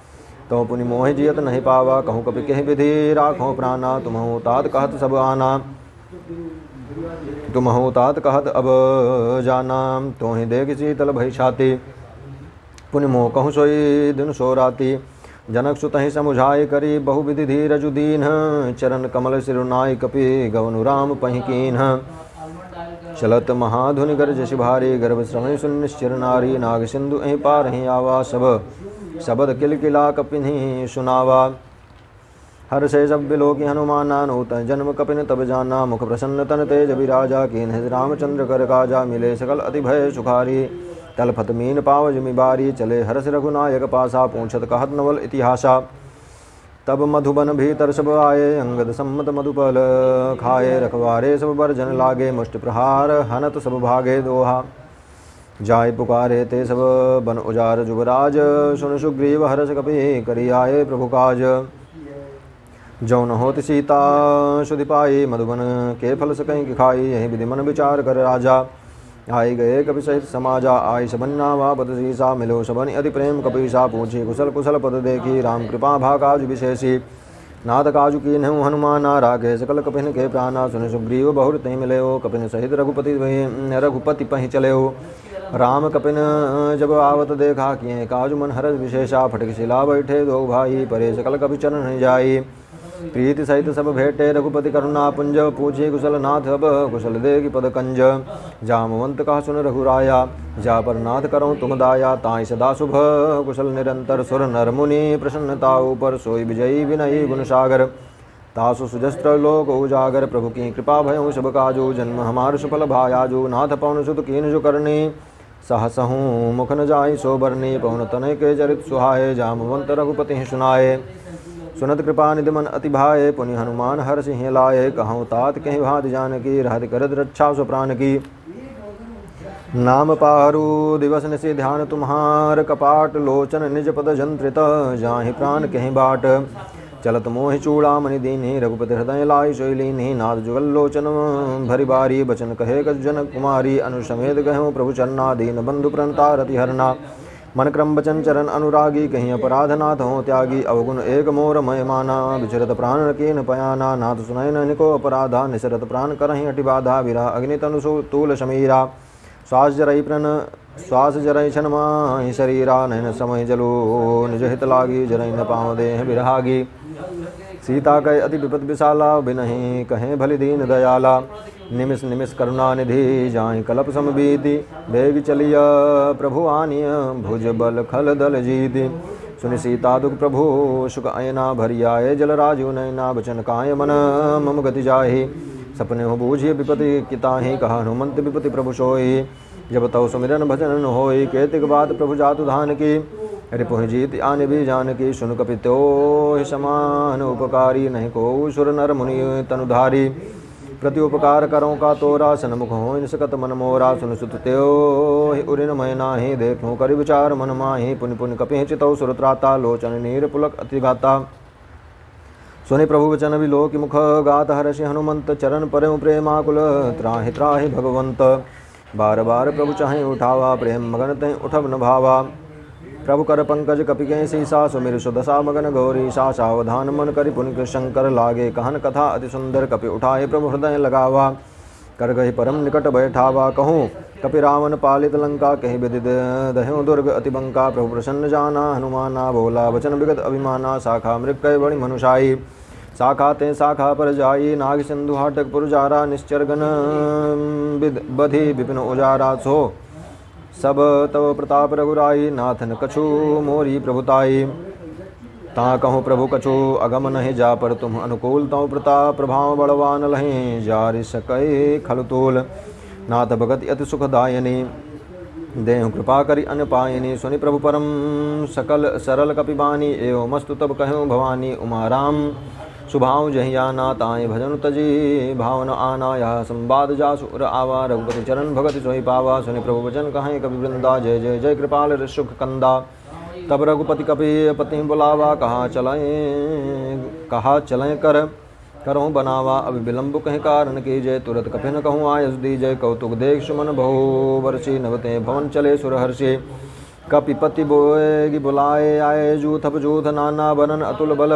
तो पुनि मोहि जियत नहीं पावा कहूँ कपि कह विधि राखो प्राणा तुम्हु तात कहत सब आना तुम्हु तात कहत अब जाना तो ही देख शीतल भई छाती पुनि मोह कहूँ सोई दिन सो राती जनक सुतहि समुझाय करी बहुविधि धीरजु दीन चरण कमल सिरुनाय कपि गवनु राम पहिकीन चलत महाधुनि गर्ज शिभारी गर्भ श्रवण सुनिश्चिर नारी नाग सिंधु अहि पार ही आवा सब शबद किल किला कपिनि सुनावा हर से जब बिलोकी हनुमाना नूत जन्म कपिन तब जाना मुख प्रसन्न तन तेज विराजा कीन रामचंद्र कर काजा मिले सकल अति भय सुखारी तलफत मीन पाव जमिबारी चले हरस रघुनायक पासा पूछत कहत नवल इतिहासा तब मधुबन भीतर सब आए अंगद सम्मत मधुपल खाए रखवारे सब बरजन लागे मुष्टि प्रहार हनत सब भागे दोहा जाय पुकारे ते सब बन उजार जुबराज सुन सुग्रीव हरस कपि करी आए प्रभु काज जौन होत सीता सुधि पाई मधुबन के फल सकहीं खाई यही विधि मन विचार कर राजा आई गए कपि सहित समाजा आई सबन्ना वा पद सीसा मिलो सबन अति प्रेम कपीसा पूछी कुशल कुशल पद देखी राम कृपा भा काज विशेषी नाथ काजु की नहु हनुमाना रागे सकल कपिन के प्राणा सुन सुग्रीव बहुर तहि मिले हो कपिन सहित रघुपति पहि चले हो राम कपिन जब आवत देखा किए काजु मन हरस विशेषा फटक शिला बैठे दो भाई परे सकल कपि चरण जाई प्रीति सहित सब भेटे रघुपति करुणा पुंज पूछे कुशल नाथ अब कुशल देगी पद कंज जामवंत कहा सुन रघुराया जा पर नाथ करो तुम दाया ताई सदा शुभ कुशल निरंतर सुर नर मुनि प्रसन्नता ऊपर सोई विजयी विनयी गुण सागर तासु सुजस्त्र लोक उजागर प्रभु की कृपा भयो सब काजू जन्म हमार सुफल भायाजू नाथ पवन सुत कीन जो करनी सहसहूँ मुख न जाई सो बरनी पवन तनय के चरित सुहाए जामवंत रघुपति सुनाए सुनत कृपा निधि मन अति भाए पुनि हनुमान हर सिंह लाए कहूँ तात कहीं भात जानकी रहत करत रक्षा सो प्राण की नाम पारु दिवस निशि ध्यान तुम्हार कपाट लोचन निज पद जंत्रित जाहि प्राण कहीं बाट चलत मोहि चूड़ामणि दीन्हि रघुपति हृदय लाई शैलीन्हि नाद जुगल लोचन भरि बारी बचन कहे गजन कुमारी अनुसमेत गहूँ प्रभु चरना दीन बंधु प्रणता रति हरना मन क्रम बचन चरण अनुरागी कहीं अपराध नाथ हो त्यागी अवगुण एक मोर मय माना विचरत प्राण कीन पयाना नाथ सुनय निको अपराधा निसरत प्राण करहि अटि बाधा विरह अग्नि तनु तूल शमीरा श्वास जरई प्रण श्वास जरई छन माहि शरीरा नैन समय जलो निज हित लागी जरई न पाँव देह विरहागी सीता कह अति विपद विशाला बिनहि कहें भली दीन दयाला निमिष निमिष करुणा निधि जाहि कलप समबीति बेग चलिया प्रभु आनिय भुज बल खल दल जीति सुनि सीता दुख प्रभु सुख अयना भरियाए जल राजु नैना बचन काय मन मम गति जाहि सपने हो बूझिए विपति किताहि कहा हनुमंत विपति प्रभु सोई जब तव सुमिरन भजन होई केतिक बात प्रभु जातु धान की रिपुहि जीत आने भी जान की सुन कपितो समान उपकारी नहीं को सुर नर मुनि तनुधारी प्रति उपकार करो का तोरा सन्मुख हो इन सकत मन मोरा सुन सुत त्यो उरिन मैना ही देखूँ करि विचार मन माही पुनि पुनि कपि चितौ सुरत्राता लोचन नीर पुलक अतिघाता सुनि प्रभु वचन विलोक मुख गात हर्षि हनुमंत चरण परम प्रेमाकुल त्राहि त्राहि भगवंत बार बार प्रभु चाहे उठावा प्रेम मगन तय उठब न भावा प्रभु कर पंकज कपि के सीसा सुमिर सुदशा मगन गौरी सा सावधान मन करि पुनिक शंकर लागे कहन कथा अति सुंदर कपि उठाए प्रभु हृदय लगावा कर गहि परम निकट बैठावा कहूँ कपि रावण पालित लंका कहीं विदित दह्यों दुर्ग अति बंका प्रभु प्रसन्न जाना हनुमाना बोला वचन विगत अभिमाना शाखा मृग बड़ी मनुषाई शाखा ते शाखा पर जाई नाग सिंधु हाटक पुरजारा निश्चर गण बधि विपिन उजारा सो सब तव प्रताप रघुराई नाथन कछु मोरी प्रभुताई ता कहूँ प्रभु कछु अगम नहीं जा पर तुम अनुकूल तव प्रताप प्रभाव बड़वान लहीं जारि सकई खलतूल नाथ भगति अति सुखदायनी देहु कृपा करि अन पायनी सुनि प्रभु परम सकल सरल कपिबानी एवं मस्तु तब कहूँ भवानी उमा राम सुभाव जहियाना ताए भजन तजी भावन आना यह संवाद जासुर आवा रघुपति चरण भगति सोई पावा सुनि प्रभु वचन कहें कवि वृंदा जय जय जय कृपाल सुख कंदा तब रघुपति कपि पति बुलावा कहा चलें कर करो बनावा अब विलंब कहीं कारण की जय तुरत कपि न कहूँ आयस दी जय कौतुक देख सुमन बहु वर्षी नवते भवन चले सुरहर्षि कपिपति बोएगी बुलाए आए जूथ जूथ नाना बनन अतुल बल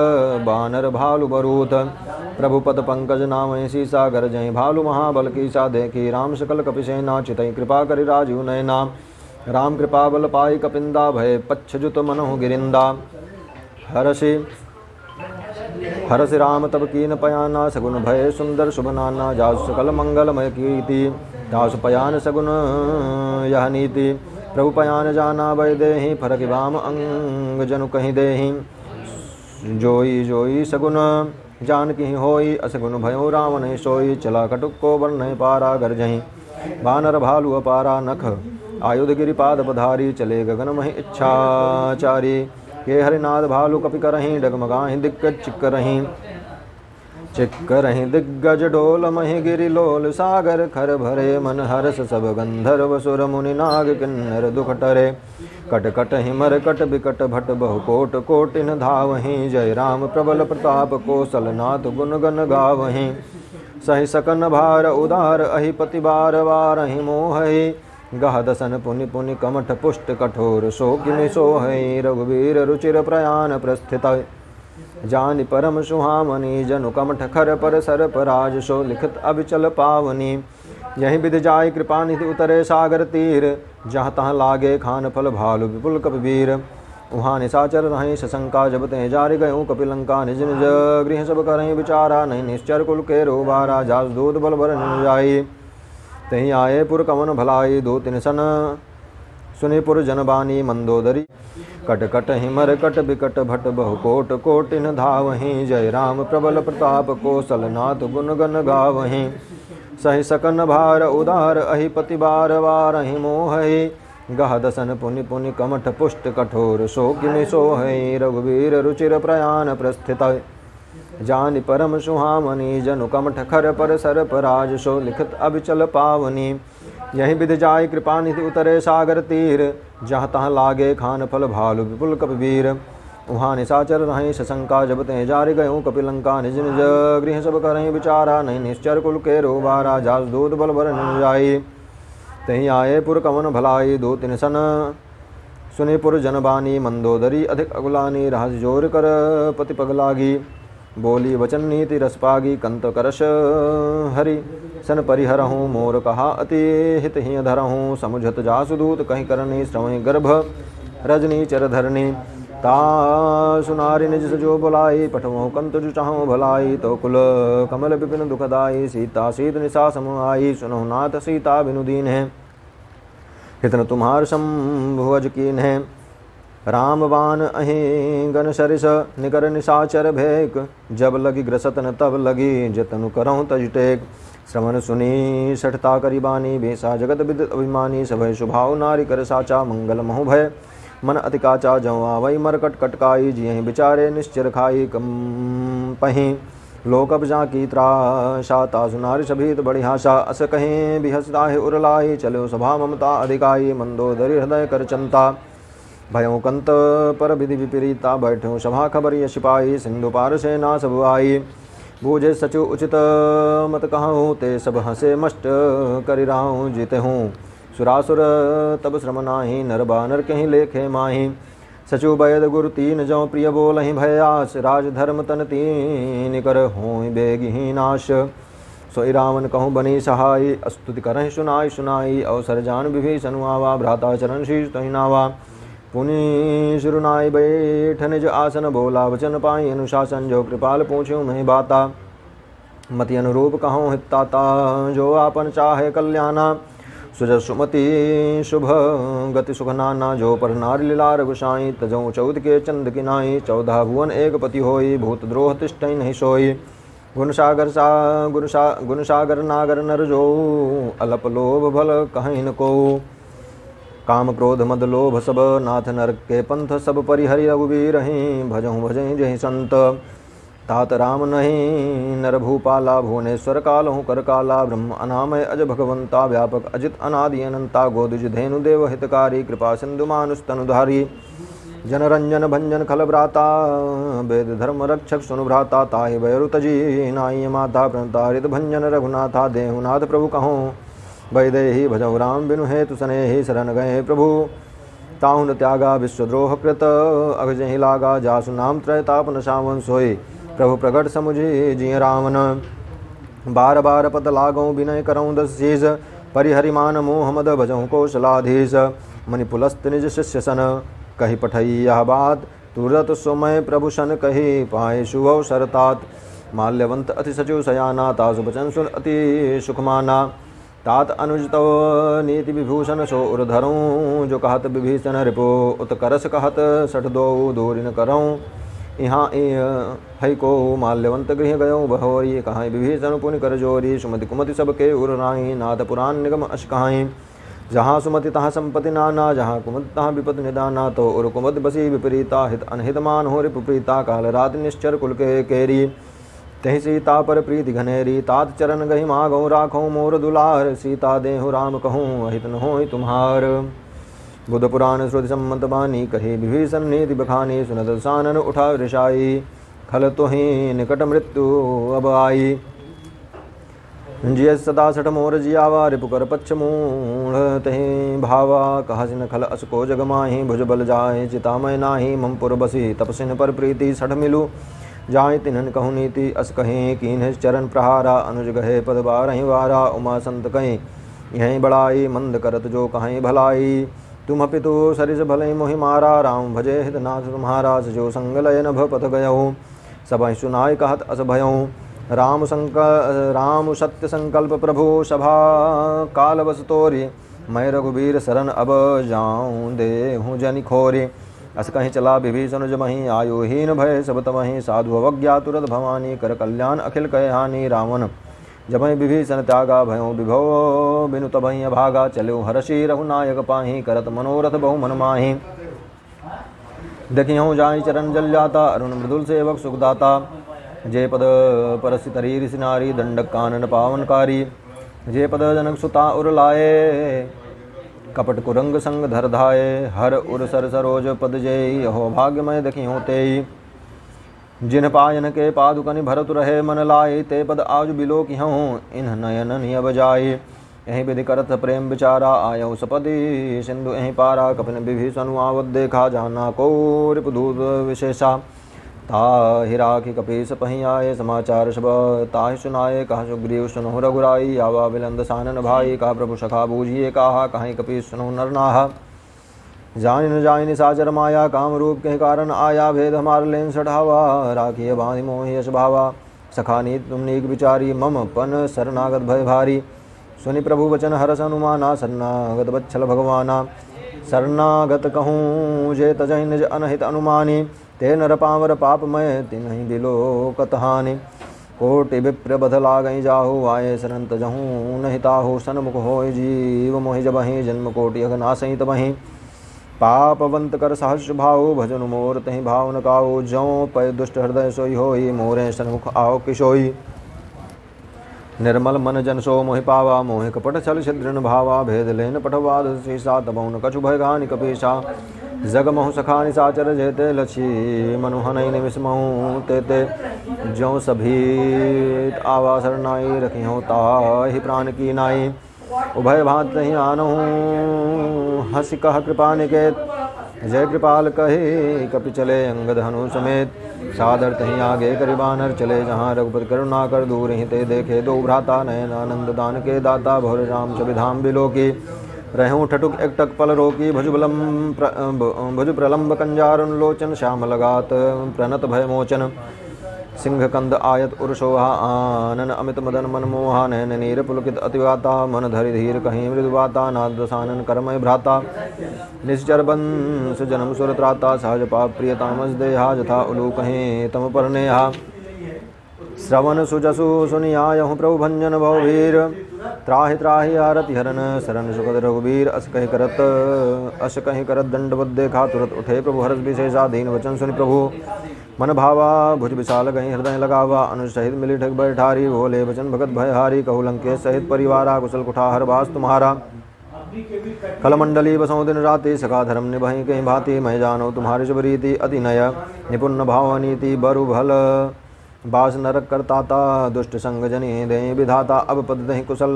बानर भालु बरूथ प्रभु पद पंकज नाम सीसा गर जय भालु महाबल की सा देखी राम सकल कपिसेना चितई कृपा करि राजू नयना राम कृपा बल पाई कपिंदा भय पच्छ जुत मनहु गिरिंदा हरसि राम तब कीन पयाना सगुन भय सुंदर शुभ नाना जासु सकल मंगलमय कीर्ति जासु पयान सगुन यह नीति प्रभु पयान जाना भय देहि फरक वाम अंग जनु कहीं देहि जोई जोई सगुन जानकी होई असगुन भयो रावण सोई चला कटुक को बरन पारा गर्जहि बानर भालु अपारा नख आयुध गिरिपाद पधारी चले गगन महि इच्छाचारी के हरिनाद भालु कपि करहीं डगमगाहि दिग्गज चिक्करहीं दिग्गज डोल महि गिरि लोल सागर खर भरे मन हरस सब गंधर्व सुर मुनि नाग किन्नर दुख टरे कट कट हिमर कट बिकट भट बहु कोट कोटिन धावहीं जय राम प्रबल प्रताप कौशलनाथ गुण गन गावहीं सहि सकन भार उदार अहिपति बार वारहि मोहि गह दसन पुनि पुनि कमठ पुष्ट कठोर शोकिनि सोहै रघुवीर रुचिर प्रयाण प्रस्थित जानि परम सुहामनी जनु कमठ खर पर सर पराज सो लिखित अबिचल पावनी यही विधि जाय कृपा निधि उतरे सागर तीर जहाँ तहाँ लागे खान फल भालु विपुल कपिवीर उहाँ निशाचर रहें सशंका जब ते जारि गयूँ कपिलंका निज निज गृह सब करें विचारा नहीं निश्चर कुल के रोबारा जास दूध बल बर न जाई तहीं आए पुर कवन भलाई दो तिन सन सुनि पुर जनबानी मंदोदरी कट कट हिमर कट बिकट भट बहु कोट कोटिन धावहीं जय राम प्रबल प्रताप कौशलनाथ गुण गन गावहीं सहि सकन भार उदार अहिपति बार वारहि मोहि गह दसन पुनि पुनि कमठ पुष्ट कठोर शोकिनि सोहै रघुवीर रुचिर प्रयाण प्रस्थित जानि परम सुहामनी जनु कमठ खर पर सर पराज सो लिखित अबिचल पावनी यही विधि जाय कृपा निधि उतरे सागर तीर जहाँ तहाँ लागे खान फल भालु विपुल कपिवीर उहाँ निशाचर रहें सशंका जब ते जारि गयूँ कपिलंका निज निज गृह सब करें विचारा नहीं निश्चर कुल के रोबारा जास दूध बल बर न जाई तहीं आए पुर कवन भलाई दो तिन सन सुनि पुर जनबानी मंदोदरी अधिक अगुलानी रहस जोर कर पति पग लागी बोली वचन नीति रसपागी कंत करश हरि सन परिहरहूँ मोर कहा अति हित ही धरहूँ समुझत जासुदूत कहीं करनी श्रवणी गर्भ रजनी चर धरनी ता सुनारी निज सजो बुलाई पठवों कंत जु चाहूँ भलाई तो कुल कमल विपिन दुखदाई सीता सीत निशा सम आई सुनहु नाथ सीता बिनु दीन है हितन तुम्हार शंभुअज कीन है राम बान अहीं गन सरिस निकर निशाचर भेक जब लगी ग्रसतन तब लगी जतनु करहूँ तज टेक श्रवण सुनी सठता करीबानी बेसा जगत विद अभिमानी सभय शुभाव नारी कर साचा मंगल महु भय मन अति काचा जौ आवई मरकट कटकाई जियहि बिचारे निश्चर खाई कम पहीं लोक अब जा की त्राशा तासु नारी सभीत बड़ी हाशा अस कहीं बिहसदाहि उरलाई चलो सभा ममता अधिकाई मंदोदरी हृदय कर चंता भयों कंत पर विधि विपरीता बैठो सभा खबरिय सिपाही सिंधु पार से ना सब आई बूझे सचु उचित मत कहूँ ते सब हंसे मस्ट करि राहूँ जीते हूँ सुरासुर तब श्रम नाही नर बानर कहीं लेखे माही सचु वैद गुरु तीन जौ प्रिय बोलहि भयास राज धर्म तन तीन कर हों बेगही नाश सोई रावण कहूँ बनी सहाय स्तुति करहि सुनाई सुनाई अवसर जान विभीषण आवा भ्राता चरण शीष तहि नावा पुनि शिरुनाई बैठ निज आसन बोला वचन पाई अनुशासन जो कृपाल पूछूँ मैं बाता मति अनुरूप कहूँ हिताता जो आपन चाहे कल्याणा सुजस सुमति शुभ गति सुख नाना जो पर नारी लीला रघुसाई तजौ चौद के चंद किनाई 14 भुवन एक पति होई भूत द्रोह तिष्ठै नहीं सोई गुणसागर नागर नर जो अलप लोभ भल कहीं न को काम क्रोध मद लोभ सब नाथ नरक के पंथ सब परिहरि रघुवीर हैं भजहूँ भजहीं जहि संत तात राम नहीं नर भूपाला भुवनेश्वर कालहूँ कर काला ब्रह्म अनामय अज भगवंता व्यापक अजित अनादि अनंता गोदिज धेनु देव हितकारी कृपा सिंधु मानुस्तनुधारी जनरंजन भंजन खल भ्राता वेद धर्म रक्षक सुनु भ्राता ताहि भैरु तजी नाई माता प्रणतारित भंजन रघुनाथा देहुनाथ प्रभु कहूँ वैदेही भजौ राम बिनु हेतु सनेहि शरण गए प्रभु ताहुन त्यागा विश्वद्रोह कृत अगजहि लागा जासु नाम त्रयतापन सावन सोई प्रभु प्रगट समुझि जिय रावण बार बार पद लागों विनय करऊँ 10 शीस परिहरिमान मोह मद भजहूँ कौशलाधीश मणिपुलस्त निज शिष्य सन कही पठई यह बात तुरत सुमय प्रभु शन कही पाए शुभ सरतात। माल्यवंत अति सचिव सयाना तासु बचन सुन अति सुखमाना। तात अनुज तव नीति विभूषण सो उर्धरूँ जो कहत विभीषण रिपो उत्करस कहत सठ दो दूरी न करऊँ। यहाँ है को माल्यवंत गृह गयो बहोरी कहाँ विभीषण पुनि कर जोरी। सुमति कुमति सबके उर राही नाथ पुराण निगम अश कहाई। जहाँ सुमति तहाँ संपत्ति नाना जहाँ कुमति तहाँ विपद निदाना। तो उर कुमति बसी विपरीता हित अनहित मान हो रिपुप्रीता। काल रात निश्चर कुल के केरी तहि सीता पर प्रीति घनेरी। तात चरण गहि मागो राखो मोर दुलार। सीता देहु राम कहूँ अहित न होय तुम्हार। बुध पुराण श्रुति सम्मत बानी कही विभीषण नीति बखानी। सुनत सानन उठा ऋषाई खल तुहि निकट मृत्यु अब आई। जिय सदा सठ मोर जियावा रिपुकर पच्छ मूढ़ तहि भावा। कहसिन खल असको जग माही भुज बल जाए चितामय नाही। ममपुर बसी तपसिन पर प्रीति सठ मिलु जाय तिन्हन कहु नीति। अस कहीं कीन्ह चरण प्रहारा अनुज गहे पद बारहि वारा। उमा संत कहीं यहीं बड़ाई मंद करत जो कहीं भलाई। तुम पितु सरिस भले मोहि मारा राम भजे हित नाथ तुम्हारा। जो संग लय नभ पथ गयहु सभहि सुनाय कहत अस भयहु। राम सत्य संकल्प प्रभु सभा काल बस तोरी। मैं रघुबीर शरण अब जाऊँ देहूँ जनि खोरी। अस कहीं चला विभीषण जमहि आयुहीन भय सब तमहि। साधु अवज्ञा तुरत भवानी कर कल्याण अखिल कह हानि। रावण जमहि विभीषण त्यागा भयो विभो बिनु तबहि अभागा। चलो हर्षि रघुनायक पाहि करत मनोरथ बहु मन माहि। देखियहु जाहि चरण जल जाता अरुण मृदुल सेवक सुखदाता। जे पद परसि तरी ऋषि नारी दंडक कानन पावनकारी। जे पद जनक सुता उर लाए कपट कुरंग संग धर धाये। हर उर सर सरोज पद जय हो भाग्यमय देखियहु तेई। जिन पायन के पादुकनि भरत रहे मन लाए। ते पद आज बिलो की हूँ इन्ह नयन नियब जाए। यहीं विधि करत प्रेम विचारा आयऊ सपदि सिंधु यहीं पारा। कपिन विभीषण आवत देखा जाना को रिपुदूत विशेषा। ताहि राखी कपीस पही आए समाचार सब ताहि सुनाए। कहा सुग्रीव सुनहु रघुराई आवा बिलंद सानन भाई। कहा प्रभु सखा बूझिए कहा कहीं कपीस सुनहु नरनाहा। जानि न जानि साचर माया काम रूप के कारण आया। भेद हमार लेन सढ़ावा राखिए बांधि मोहि यश भावा। सखा नीत तुम नीक विचारी मम पन शरणागत भय भारी। सुनि प्रभु वचन हरस अनुमाना शरणागत बच्छल भगवाना। शरणागत कहूँ जे तजहि निज अनहित अनुमानी। ते नर पावर पापमय तिन्हि बिलो कतहानि। कोटि विप्र बध लागई जाहु आये शरण तजहूँ नहि ताहु। सन्मुख होय जीव मोहि जबहि जन्म कोटि अघनासहि तबहि। पापवंत कर सहस्र भाव भजन मोर तहि भाव न काऊ। जौ पय दुष्ट हृदय सोई होई मोरे सन्मुख आओ किशोई। निर्मल मन जन सो मोहि पावा मोहि कपट छल छिद्रन भावा। भेद लेन पठवाद शीसा तबौन कछु भय घानि कपीसा। जग महु सखानि साचर जेते लछि मनु हनहि निमिष महु तेते। ज्यों सभी आवा शरणाई रखियो ताहि प्राण की नाई। उभय भांत तहि आनहु हसि कह कृपा निकेत। जय कृपाल कहे कपि चले अंगद हनु समेत। सादर तहि आगे करि बानर चले जहाँ रघुपति करुणा कर दूर ही ते देखे। दो भ्राता नयन आनंद दान के दाता भोर राम छविधाम बिलोकी। रहूँ ठटुक एकटक पल रोकी भुज प्रलम्ब कंजारुन लोचन। श्याम लगात प्रणत भय मोचन। सिंह कंद आयत उर्शोहा आनन अमित मदन मनमोहा। नयन नीर पुलकित अतिवाता मन धरि धीर कहीं मृदुवाता। नाद दसानन करमय भ्राता निश्चर बंश जन्म सुर त्राता। सहज पाप प्रियतामस देहा जथा उलू कहीं तम पर नेहा। श्रवण सुजसु सुनियायहु प्रभु भंजन भववीर। त्राहि त्राहि आरति हरन शरण सुखद रघुबीर। अस कहीं करत दंडवत देखा। तुरत उठे प्रभु हर्ष विशेषा। दीन वचन सुनि प्रभु मन भावा। भुज विशाल गई हृदय लगावा। अनुज सहित मिली ठग बैठारी। भोले वचन भगत भयहारी। कहु लंकेश सहित परिवारा। कुशल कुठार बास तुम्हारा। कलमंडली बसों दिन राति। सखा धर्म निभहि कहीं भांति। मैं जानो तुम्हारी शुभ रीति। अति नय निपुण भाव नीति। बरु भल बास नरक करताता। दुष्ट संग जनि दे विधाता। अब पद दहि कुशल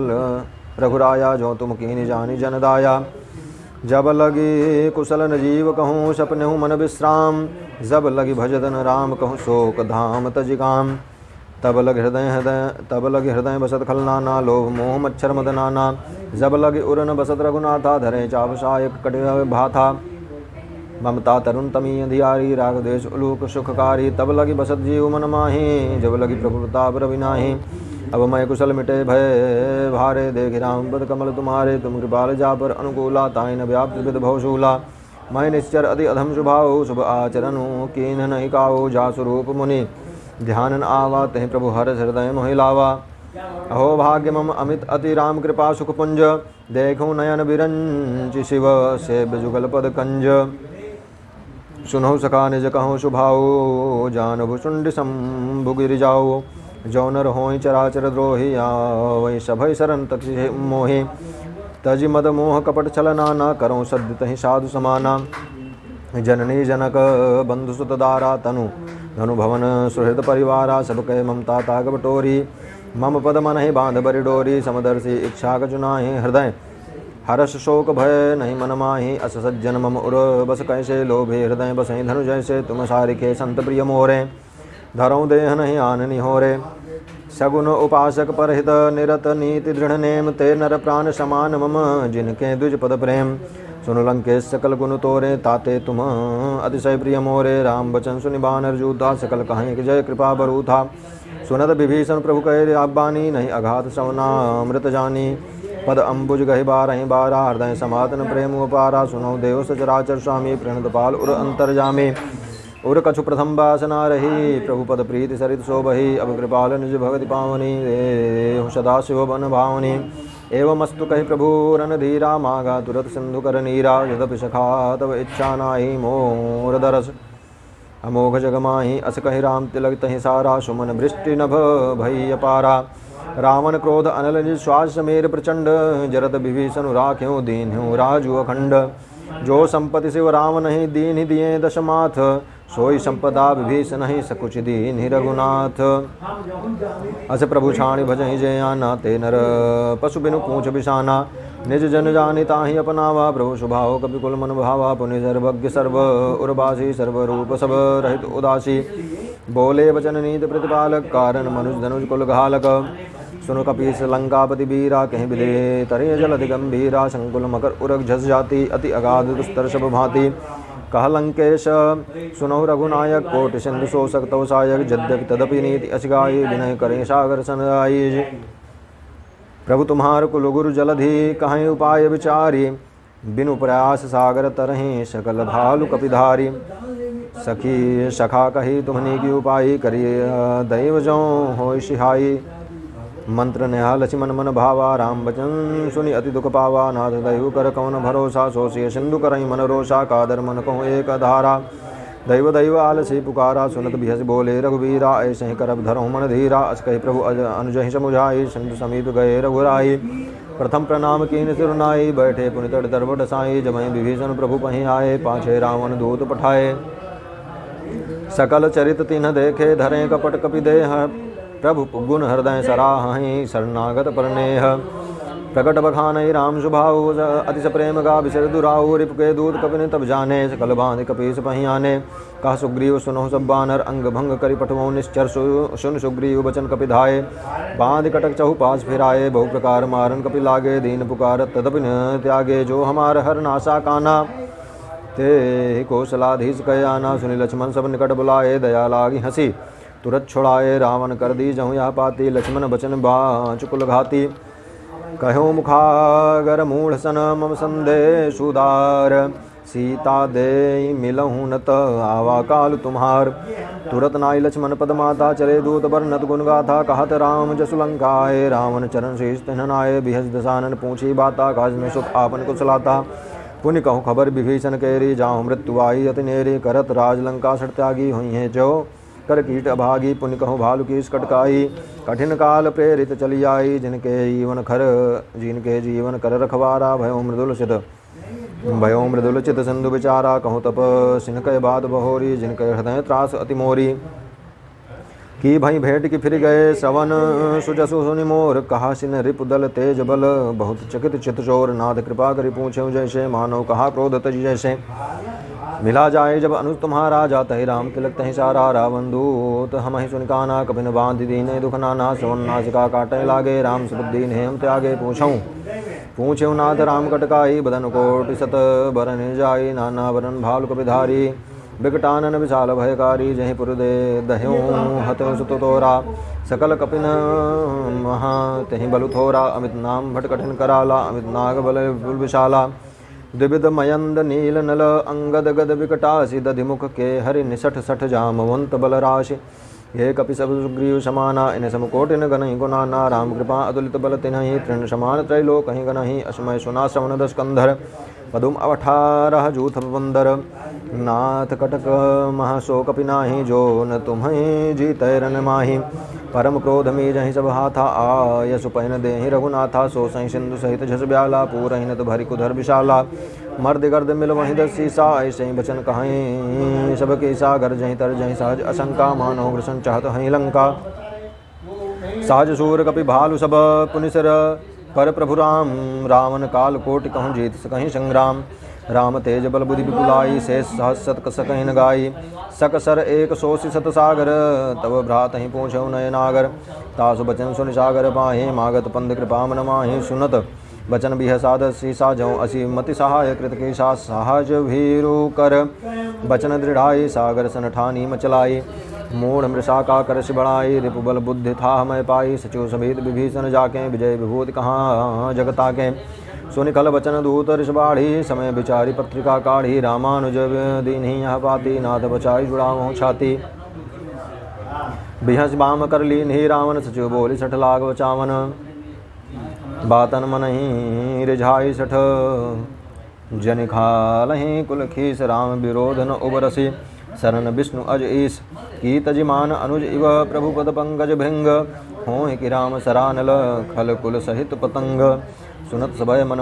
रघुराया। जो तुम कीनि जानि जनदाया। जब लगी कुशल न जीव कहूँ सपनेहु मन विश्राम। जब लगी भजदन राम कहूँ शोक धाम तजिकाम। तब लग हृदय बसत खलनाना। लोभ मोह मच्छर मद नाना। जब लगी उरन बसत रघुनाथा। धरे चाप सायक कटि भाथा। ममता तरुण तमी अधियारी राग देश उलूक सुखकारी। तब लगी बसत जीव मन माही जब लगी प्रभु प्रताप रविनाही। अब मैं कुशल मिटे भय भारे देखि राम पद कमल तुम्हारे। तुम कृपाल जा पर अनुकूला ताइन व्याप्त विद भवशूला। मैं निश्चर अति अधम शुभाओ शुभ आचरणु कीन नहीं काओ। जा स्वरूप मुनि ध्यानन आवा तहि प्रभु हर हृदय मोहि लावा। अहो भाग्य मम अमित अति राम कृपा सुख पुंज। देखो नयन बिरंचि शिव से जुगल पद कंज। सुनहु सखा निज कहूँ शुभाओ जानभु चुंड शंभु गिरि जाओ। जो नर होई चराचर द्रोही वही सभय शरण तक मोहि। तजि मद मोह कपट छलना न करो सद्य तहि साधु समाना। जननी जनक बंधु सुत दारा तनु धनु भवन सुहृद परिवारा। सब कह ममता ताग बटोरी मम पद मन ही बांध बरि डोरी। समदर्शी इच्छा कचुनाहि हृदय हर्ष शोक भय नहीं मन माही। अस सज्जन मम उर बस कैसे लोभे हृदय बसई धनु जैसे। तुम सारिखे संत प्रिय मोरे धरऊँ देह नहीं आननि होरे। सगुन उपासक परहित निरत नीति दृढ़ नेम। ते नर प्राण समान मम जिनके द्विज पद प्रेम। सुन लंकेश सकल गुण तोरे ताते तुम अतिशय प्रिय मोरे। राम बचन सुनि बानर जूता सकल कहें कि जय कृपा बरू था। सुनत विभीषण प्रभु कहे आबानी नहीं अघात श्रवणामृत जानी। पद अम्बुज गहि बारहि बारा हृदय समातन प्रेम उपारा। सुनो देव सचराचर स्वामी प्रणत पाल उर अंतर्जामी। उर कछु प्रथम वासना रही प्रभु पद प्रीति सरित शोभहि। अब कृपाल निज भगति पावनी देहु सदा शिव बन भावनी। एवमस्तु कहि प्रभु रणधीरा मागा तुरत सिंधु कर नीरा। यद्यपि सखा तव इच्छा नाही मोर दरस अमोघ जगमाही। अस कहि राम तिलक तहि सारा सुमन वृष्टि नभ भई अपारा। रावण क्रोध अनल निज श्वास समीर प्रचंड। जरत विभीषण राख्यों दीन्ह्यों राजु अखंड। जो संपत्ति शिव राम नहीं दीन दिए दशमाथ। सोई संपदा विभीषण नहीं सकुच दीन रघुनाथ। अस प्रभु छाणी भजहि जय आना। ते नर पशु बिनु पूछ बिसाना। निज जन जानि ताहि अपनावा। प्रभु स्वभाव कपि कुल मन भावा। पुनि सर्वज्ञ सर्व उर्वासी सर्वरूप सब रहित उदासी। बोले वचन नीत प्रतिपालक कारण मनुज धनुज कुल घालक। सुन कपीस लंकापति बीरा कहीं विदे तरे जल गंभीरा। संकुल मकर उरग झस जाति अति अगाध दुस्तर सब भांति। कह लंकेश सुनहु रघुनायक कोटि सिंधु सो सकतौ सायक। यद्यपि तदपि नीति असिगाई विनय करें सागर सनाई। प्रभु तुम्हार कुल गुरु जलधि कहें उपाय विचारी। बिनु प्रयास सागर तरहि सकल भालु कपिधारी। सखी सखा कही तुम्हनी की उपाय करिए दैव जो हो सिहाई। मंत्र नेहा लक्ष्मण मन भावा। राम बचन सुनि अति दुख पावा। नाथ दैव कर कौन भरोसा। सोचिए सिंधु करई मन रोषा। कादर मन कहूँ एक धारा। दैव दैव आलसी पुकारा। सुनत बिहस बोले रघुवीरा। ऐसे ही करब धरहु मन धीरा। अस कहि प्रभु अनुजहि समुझाई। सिंधु समीप गए रघुराई। प्रथम प्रणाम कीन सिरुनाई। बैठे पुनि तट दरबट साई। जमहि विभीषण प्रभु पहि आए। पाछे रावण दूत पठाए। सकल चरित तिन्ह देखे धरे कपट कपि देह। प्रभु गुण हृदय सराहि शरणागत परनेह। प्रकट बखानहि राम स्वभाव अतिश प्रेम गा बिसर दुराऊ। रिप के दूत कपिन तब जाने सकल बांध कपीस पहि आने। कह सुग्रीव सुनहु सब बानर अंग भंग करि पठवो निश्चर। सुन सुग्रीव बचन कपि धाये। बांध कटक चहु पास फिराए। बहु प्रकार मारन कपि लागे। दीन पुकारत तदपि न त्यागे। जो हमार हर नासा काना ते कौशलाधीश कयाना। सुनि लक्ष्मण सब निकट बुलाए। दया लागी हंसी तुरत छुड़ाए। रावण कर दी जहु यहाँ पाती। लक्ष्मण बचन बाँच कुल घाती। कहो मुखागर मूढ़ सन मम संदेह सुदार। सीता दे मिलहु न त आवा काल तुम्हार। तुरत नाई लक्ष्मण पद माता चले दूत बरनत गुण गाथा। कहत राम जसु लंकाए। रावण चरण शीष तिन्हनाए। बिहस दसानन पूछी बाता। काज में सुख आपन कुशलाता। पुनि कहूँ खबर विभीषण केरी। जाऊँ मृत्यु आई अति नेरी। करत राज लंका सट त्यागी हुई है जो कर कीट अभागी। पुनि कहूँ भालु की कटकाई। कठिन काल प्रेरित चली आई। जिनके जीवन कर रखवारा। भयो मृदुल चित सिंधु विचारा। कहूँ तप सिनकय बात बहोरी। जिनके हृदय त्रास अति मोरी। की भई भेंट की फिर गए श्रवण सुजसु सुनि मोर। कहा सिन रिपु दल तेज बल बहुत चकित चित चोर। नाथ कृपा करि पूछे जैसे मानो कहा क्रोध तज जैसे। मिला जाए जब अनुज तुम्हारा। जाता ही राम तिलक तहि सारा। रावण दूत हमहि सुनि काना। कपिन बांधि दीने दुख नाना। श्रवण नासिका काटे लागे। राम सुबुद्धि ने हम त्यागे पूछऊँ पूछ्यु नाथ राम कटकाई बदन कोटि सत बरन जाई नाना वरन भालु कपिधारी विकटानन विशाल भयकारी जहीं पुर दे दह्यों हत्यों सुत तोरा सकल कपिन महा तहीं बलु थोरा अमित नाम भट कठिन कराला अमित नाग बल विपुल विशाला द्विविध मयंद नील नल अंगद गद विकटासी दधिमुख के हरि निसठ सठ जामवंत बल राशि ये कपि सब सुग्रीव समाना इन समकोटिन गणहि गुणाना राम कृपा अतुलित बल तिन्हि तृण समान त्रैलोक कहीं गणहि अश्मय सुना श्रवण दस कंधर पदुम अवठारह जूथ बंदर नाथ कटक महाशोक पिनाहि जो न तुम्हें जीतै रन माहि परम क्रोध में जहीं सब हाथा आय सुपहन देहि रघुनाथा सो सही सिंधु सहित झस ब्याला पूरहि तो भरि कुधर विशाला मर्द गर्द मिल वहीं दसी सा ऐसे बचन कहें सबके सागर जहीं तर जहीं सहज असंका मानो ग्रसन चाहत हहीं लंका साज सूर कपि भालु सब पुनिसर पर प्रभु राम रावण काल कोटि कहूँ जीत सकहीं संग्राम राम तेज बल बुद्धि विपुलाई शेष सहस सत सकहीं न गाई सकसर एक सोषि सत सागर तब भ्रात ही पूछौ नय नागर तासु बचन सुनि सागर पाहि मागत पंद कृपा मन माहि सुनत बचन बिह सादसी साजौ असी मति सहाय कृत की सहज भीरु कर बचन दृढ़ाई सागर सन ठानी मचलाई मूढ़ मृषा का करश बढ़ाई रिपुबल बुद्धि था मैं पाई सचिव समेत विभीषण जाके विजय विभूति कहाँ जगता के सुनिकल बचन दूत ऋषबाढ़ी समय बिचारी पत्रिका काढ़ी रामानुज दीन्ही यह पाती नाथ बचाई जुड़ावों छाती बिहस बाम कर लीन ही रावण सचिव बोली सठ लाग बचावन बातन मन ही रिझाई सठ जन खालहि कुल खीस राम विरोध न उबरसी शरण विष्णु अज ईस की तजिमान अनुज इव प्रभु पद पंकज भृंग हों कि राम सरानल खल कुल सहित पतंग सुनत सबय मन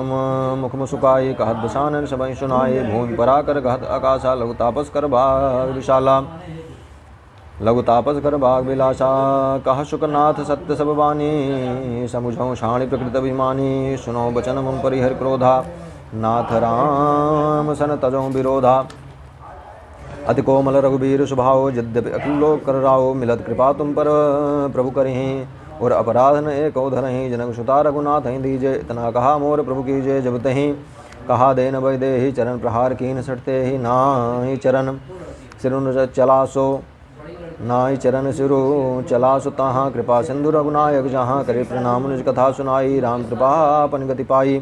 मुख मुसुकाई कहत दशानन सबय सुनाई भूमि पराकर कहत आकाशा लघु तापस कर भाग विशाला लघु तापस कर भाग विलासा कह शुकनाथ सत्य सब वाणी समुझौ शाणी प्रकृत अभिमानी सुनो बचन मम परिहर क्रोधा नाथ राम सन तजौ विरोधा अति कोमल रघुबीर स्वभाव यद्यपि अखिलो कर राओ मिलत कृपा तुम पर प्रभु करहीं और अपराध न एक धरहीं जनक सुता रघुनाथ ही दीजे इतना कहा मोर प्रभु कीजे जब तहीं कहा देन वै दे चरण प्रहार कीन सटते ही नाहि चरण सिरुन चलासो नाहि चरण सिरु चलासो तहाँ कृपा सिंधु रघुनायक जहाँ करे प्रणाम निज कथा सुनाई राम कृपा अपन गति पाई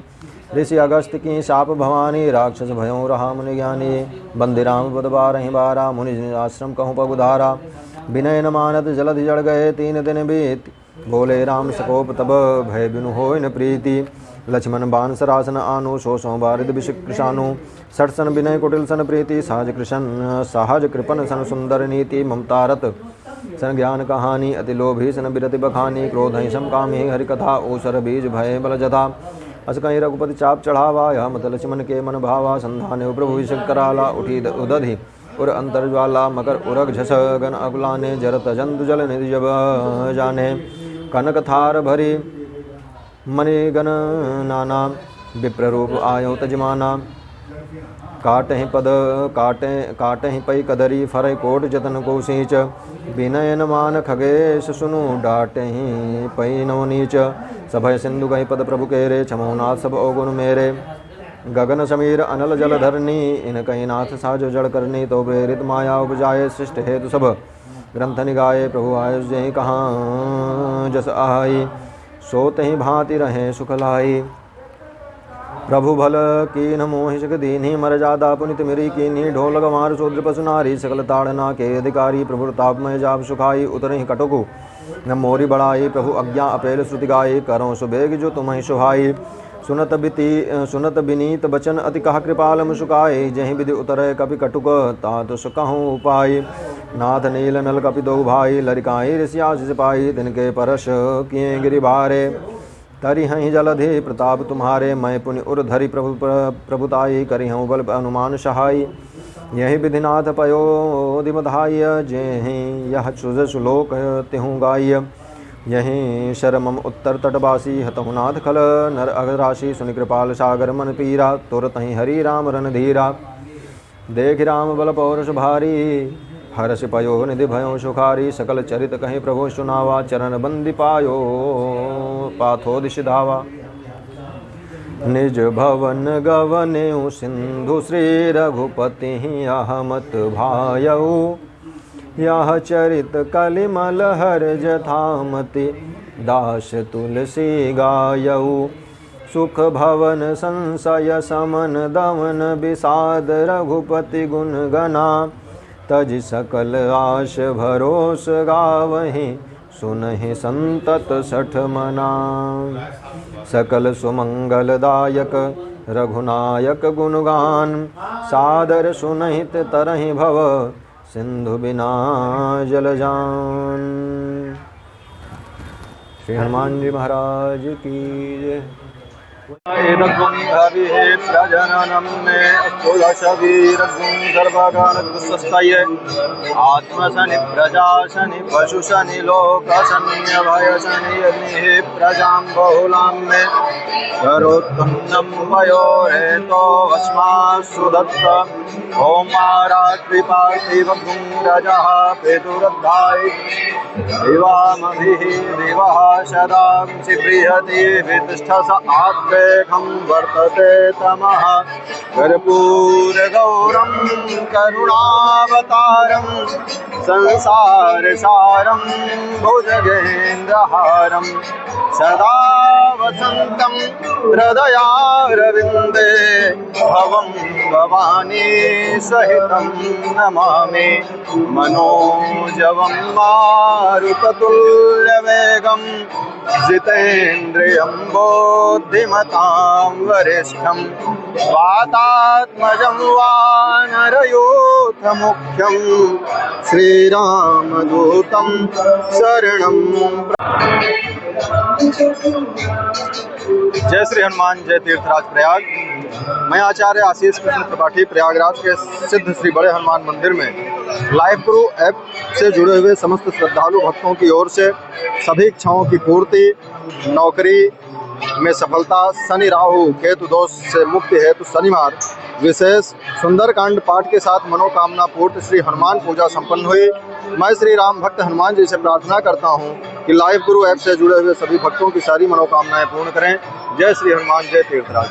ऋषि अगस्त की शाप भवानी राक्षस भयों रहा मुनि ज्ञानी बंदे राम पद बारहि बारा मुनि आश्रम कहूँ पगुधारा विनय न मानत जलधि जड़ गए 3 दिन बीत बोले राम सकोप तब भय बिनु होय न प्रीति लक्ष्मण बान सरासन आनु सो बारिद विषानु सठ सन विनय कुटिल सन प्रीति सहज कृपन सन सुंदर नीति ममतारत सन ज्ञान कहानी अति लोभी सन बिरति बखानी क्रोध ही समकामी हरि कथा ओसर बीज भय बल जथा अस कहीं रघुपति चाप चढ़ावा यह मत लक्ष्मण के मन भावा संधाने प्रभु विषय कराला उठी उदधि उर अंतर्ज्वाला मकर उरग झस गन अकुलाने जरत जंतु जल निधि जब जाने कनक थार भरी मणि गण नाना विप्र रूप आयो तजमाना काटे ही पई कदरी फरे कोट जतन को सींच विनय न मान खगेश सुनु डाटे ही पई नवनीच सभय सिंधु गही पद प्रभु केरे छमोनाथ सब अवगुण मेरे गगन समीर अनल जल धरनी इन कहीं नाथ साज जड़ करनी तो प्रेरित माया उपजाए सृष्ट हेतु सब ग्रंथ निगाए प्रभु आयुष जही कहाँ जस आई सोत ही भांति रहे सुखलाई प्रभु भल कीन मोहि सक दीन्ही मर जादा पुनित मेरी कीन्ही ढोल गमार शूद्र पशु नारी सकल ताड़ना के अधिकारी प्रभु तापमय जाप सुखाई उतरहि कटुकु न मोरी बढ़ाई प्रभु अज्ञा अपेल श्रुति गाई करो सुबेग जो तुम्हें सुहाई सुनत विनीत बचन अति कहा कृपाल मुसुकाई जहीं विधि उतरे कपि कटुक तात सुकहूँ उपाय नाथ नील नल कपि दो भाई लरिकाई ऋषिया सिपाही तिनके परश किए गिरि भारे तरि हहीं जलधि प्रताप तुम्हारे मैं पुण्य उर धरि प्रभुताई करि हूँ बल अनुमान सहाय यही विधिनाथ पयो दिमधाय जेहि यह सुज सुलोक तिहूँ गाय यहीं शरमम उत्तर तटवासी हतहु नाथ खल नर अगराशि सुनि कृपाल सागर मन पीरा तुरत ही हरि राम रन धीरा देख राम बल पौरुष भारी हर्ष पयो निधि भयो सुखारी सकल चरित कहीं प्रभु सुनावा चरण बंदी पायो पाथो दिश धावा निज भवन गवनेउ सिंधु श्री रघुपति अहमत भायऊ। यह चरित कलिमल हर जथामति दास तुलसी गायऊ। सुख भवन संशय समन दमन विषाद रघुपति गुण गना। तज सकल आश भरोस गावहीं सुनहि संतत सठ मना। सकल सुमंगलदायक रघुनायक गुणगान सादर सुनहित तरहि भव सिंधु बिना जलजान। श्री हनुमान जी महाराज की जय। प्रजननम में आत्मशनि प्रजा शनि पशु शनि लोक शनि भय शनि अग्नि प्रजा बहुलां में करोत्तम भयो हेतो अस्मा सुदत्त ओम कृपार्थिव रजा पेतुरद्धाय दिवामभिः दिवः सदांसि बृहति वितिष्ठस आत्मेकं वर्तते तमः। कर्पूरगौरं करुणावतारं संसारसारं भुजगेन्द्रहारं सदा वसन्तं हृदयारविन्दे भवं भवानी सहितं नमामि। मनोजवं मारुततुल्यवेगं जितेन्द्रियं बुद्धिमतां वरिष्ठं वातात्मजं वानरयूथमुख्यं श्रीरामदूतं शरणं। जय श्री हनुमान जय तीर्थराज प्रयाग। मैं आचार्य आशीष कृष्ण त्रिपाठी प्रयागराज के सिद्ध श्री बड़े हनुमान मंदिर में लाइव गुरु ऐप से जुड़े हुए समस्त श्रद्धालु भक्तों की ओर से सभी इच्छाओं की पूर्ति, नौकरी में सफलता, शनि राहु केतु दोष से मुक्ति हेतु शनिवार विशेष सुंदरकांड पाठ के साथ मनोकामना पूर्ति श्री हनुमान पूजा संपन्न हुई। मैं श्री राम भक्त हनुमान जी से प्रार्थना करता हूं कि लाइव गुरु ऐप से जुड़े हुए सभी भक्तों की सारी मनोकामनाएं पूर्ण करें। जय श्री हनुमान जय तीर्थराज।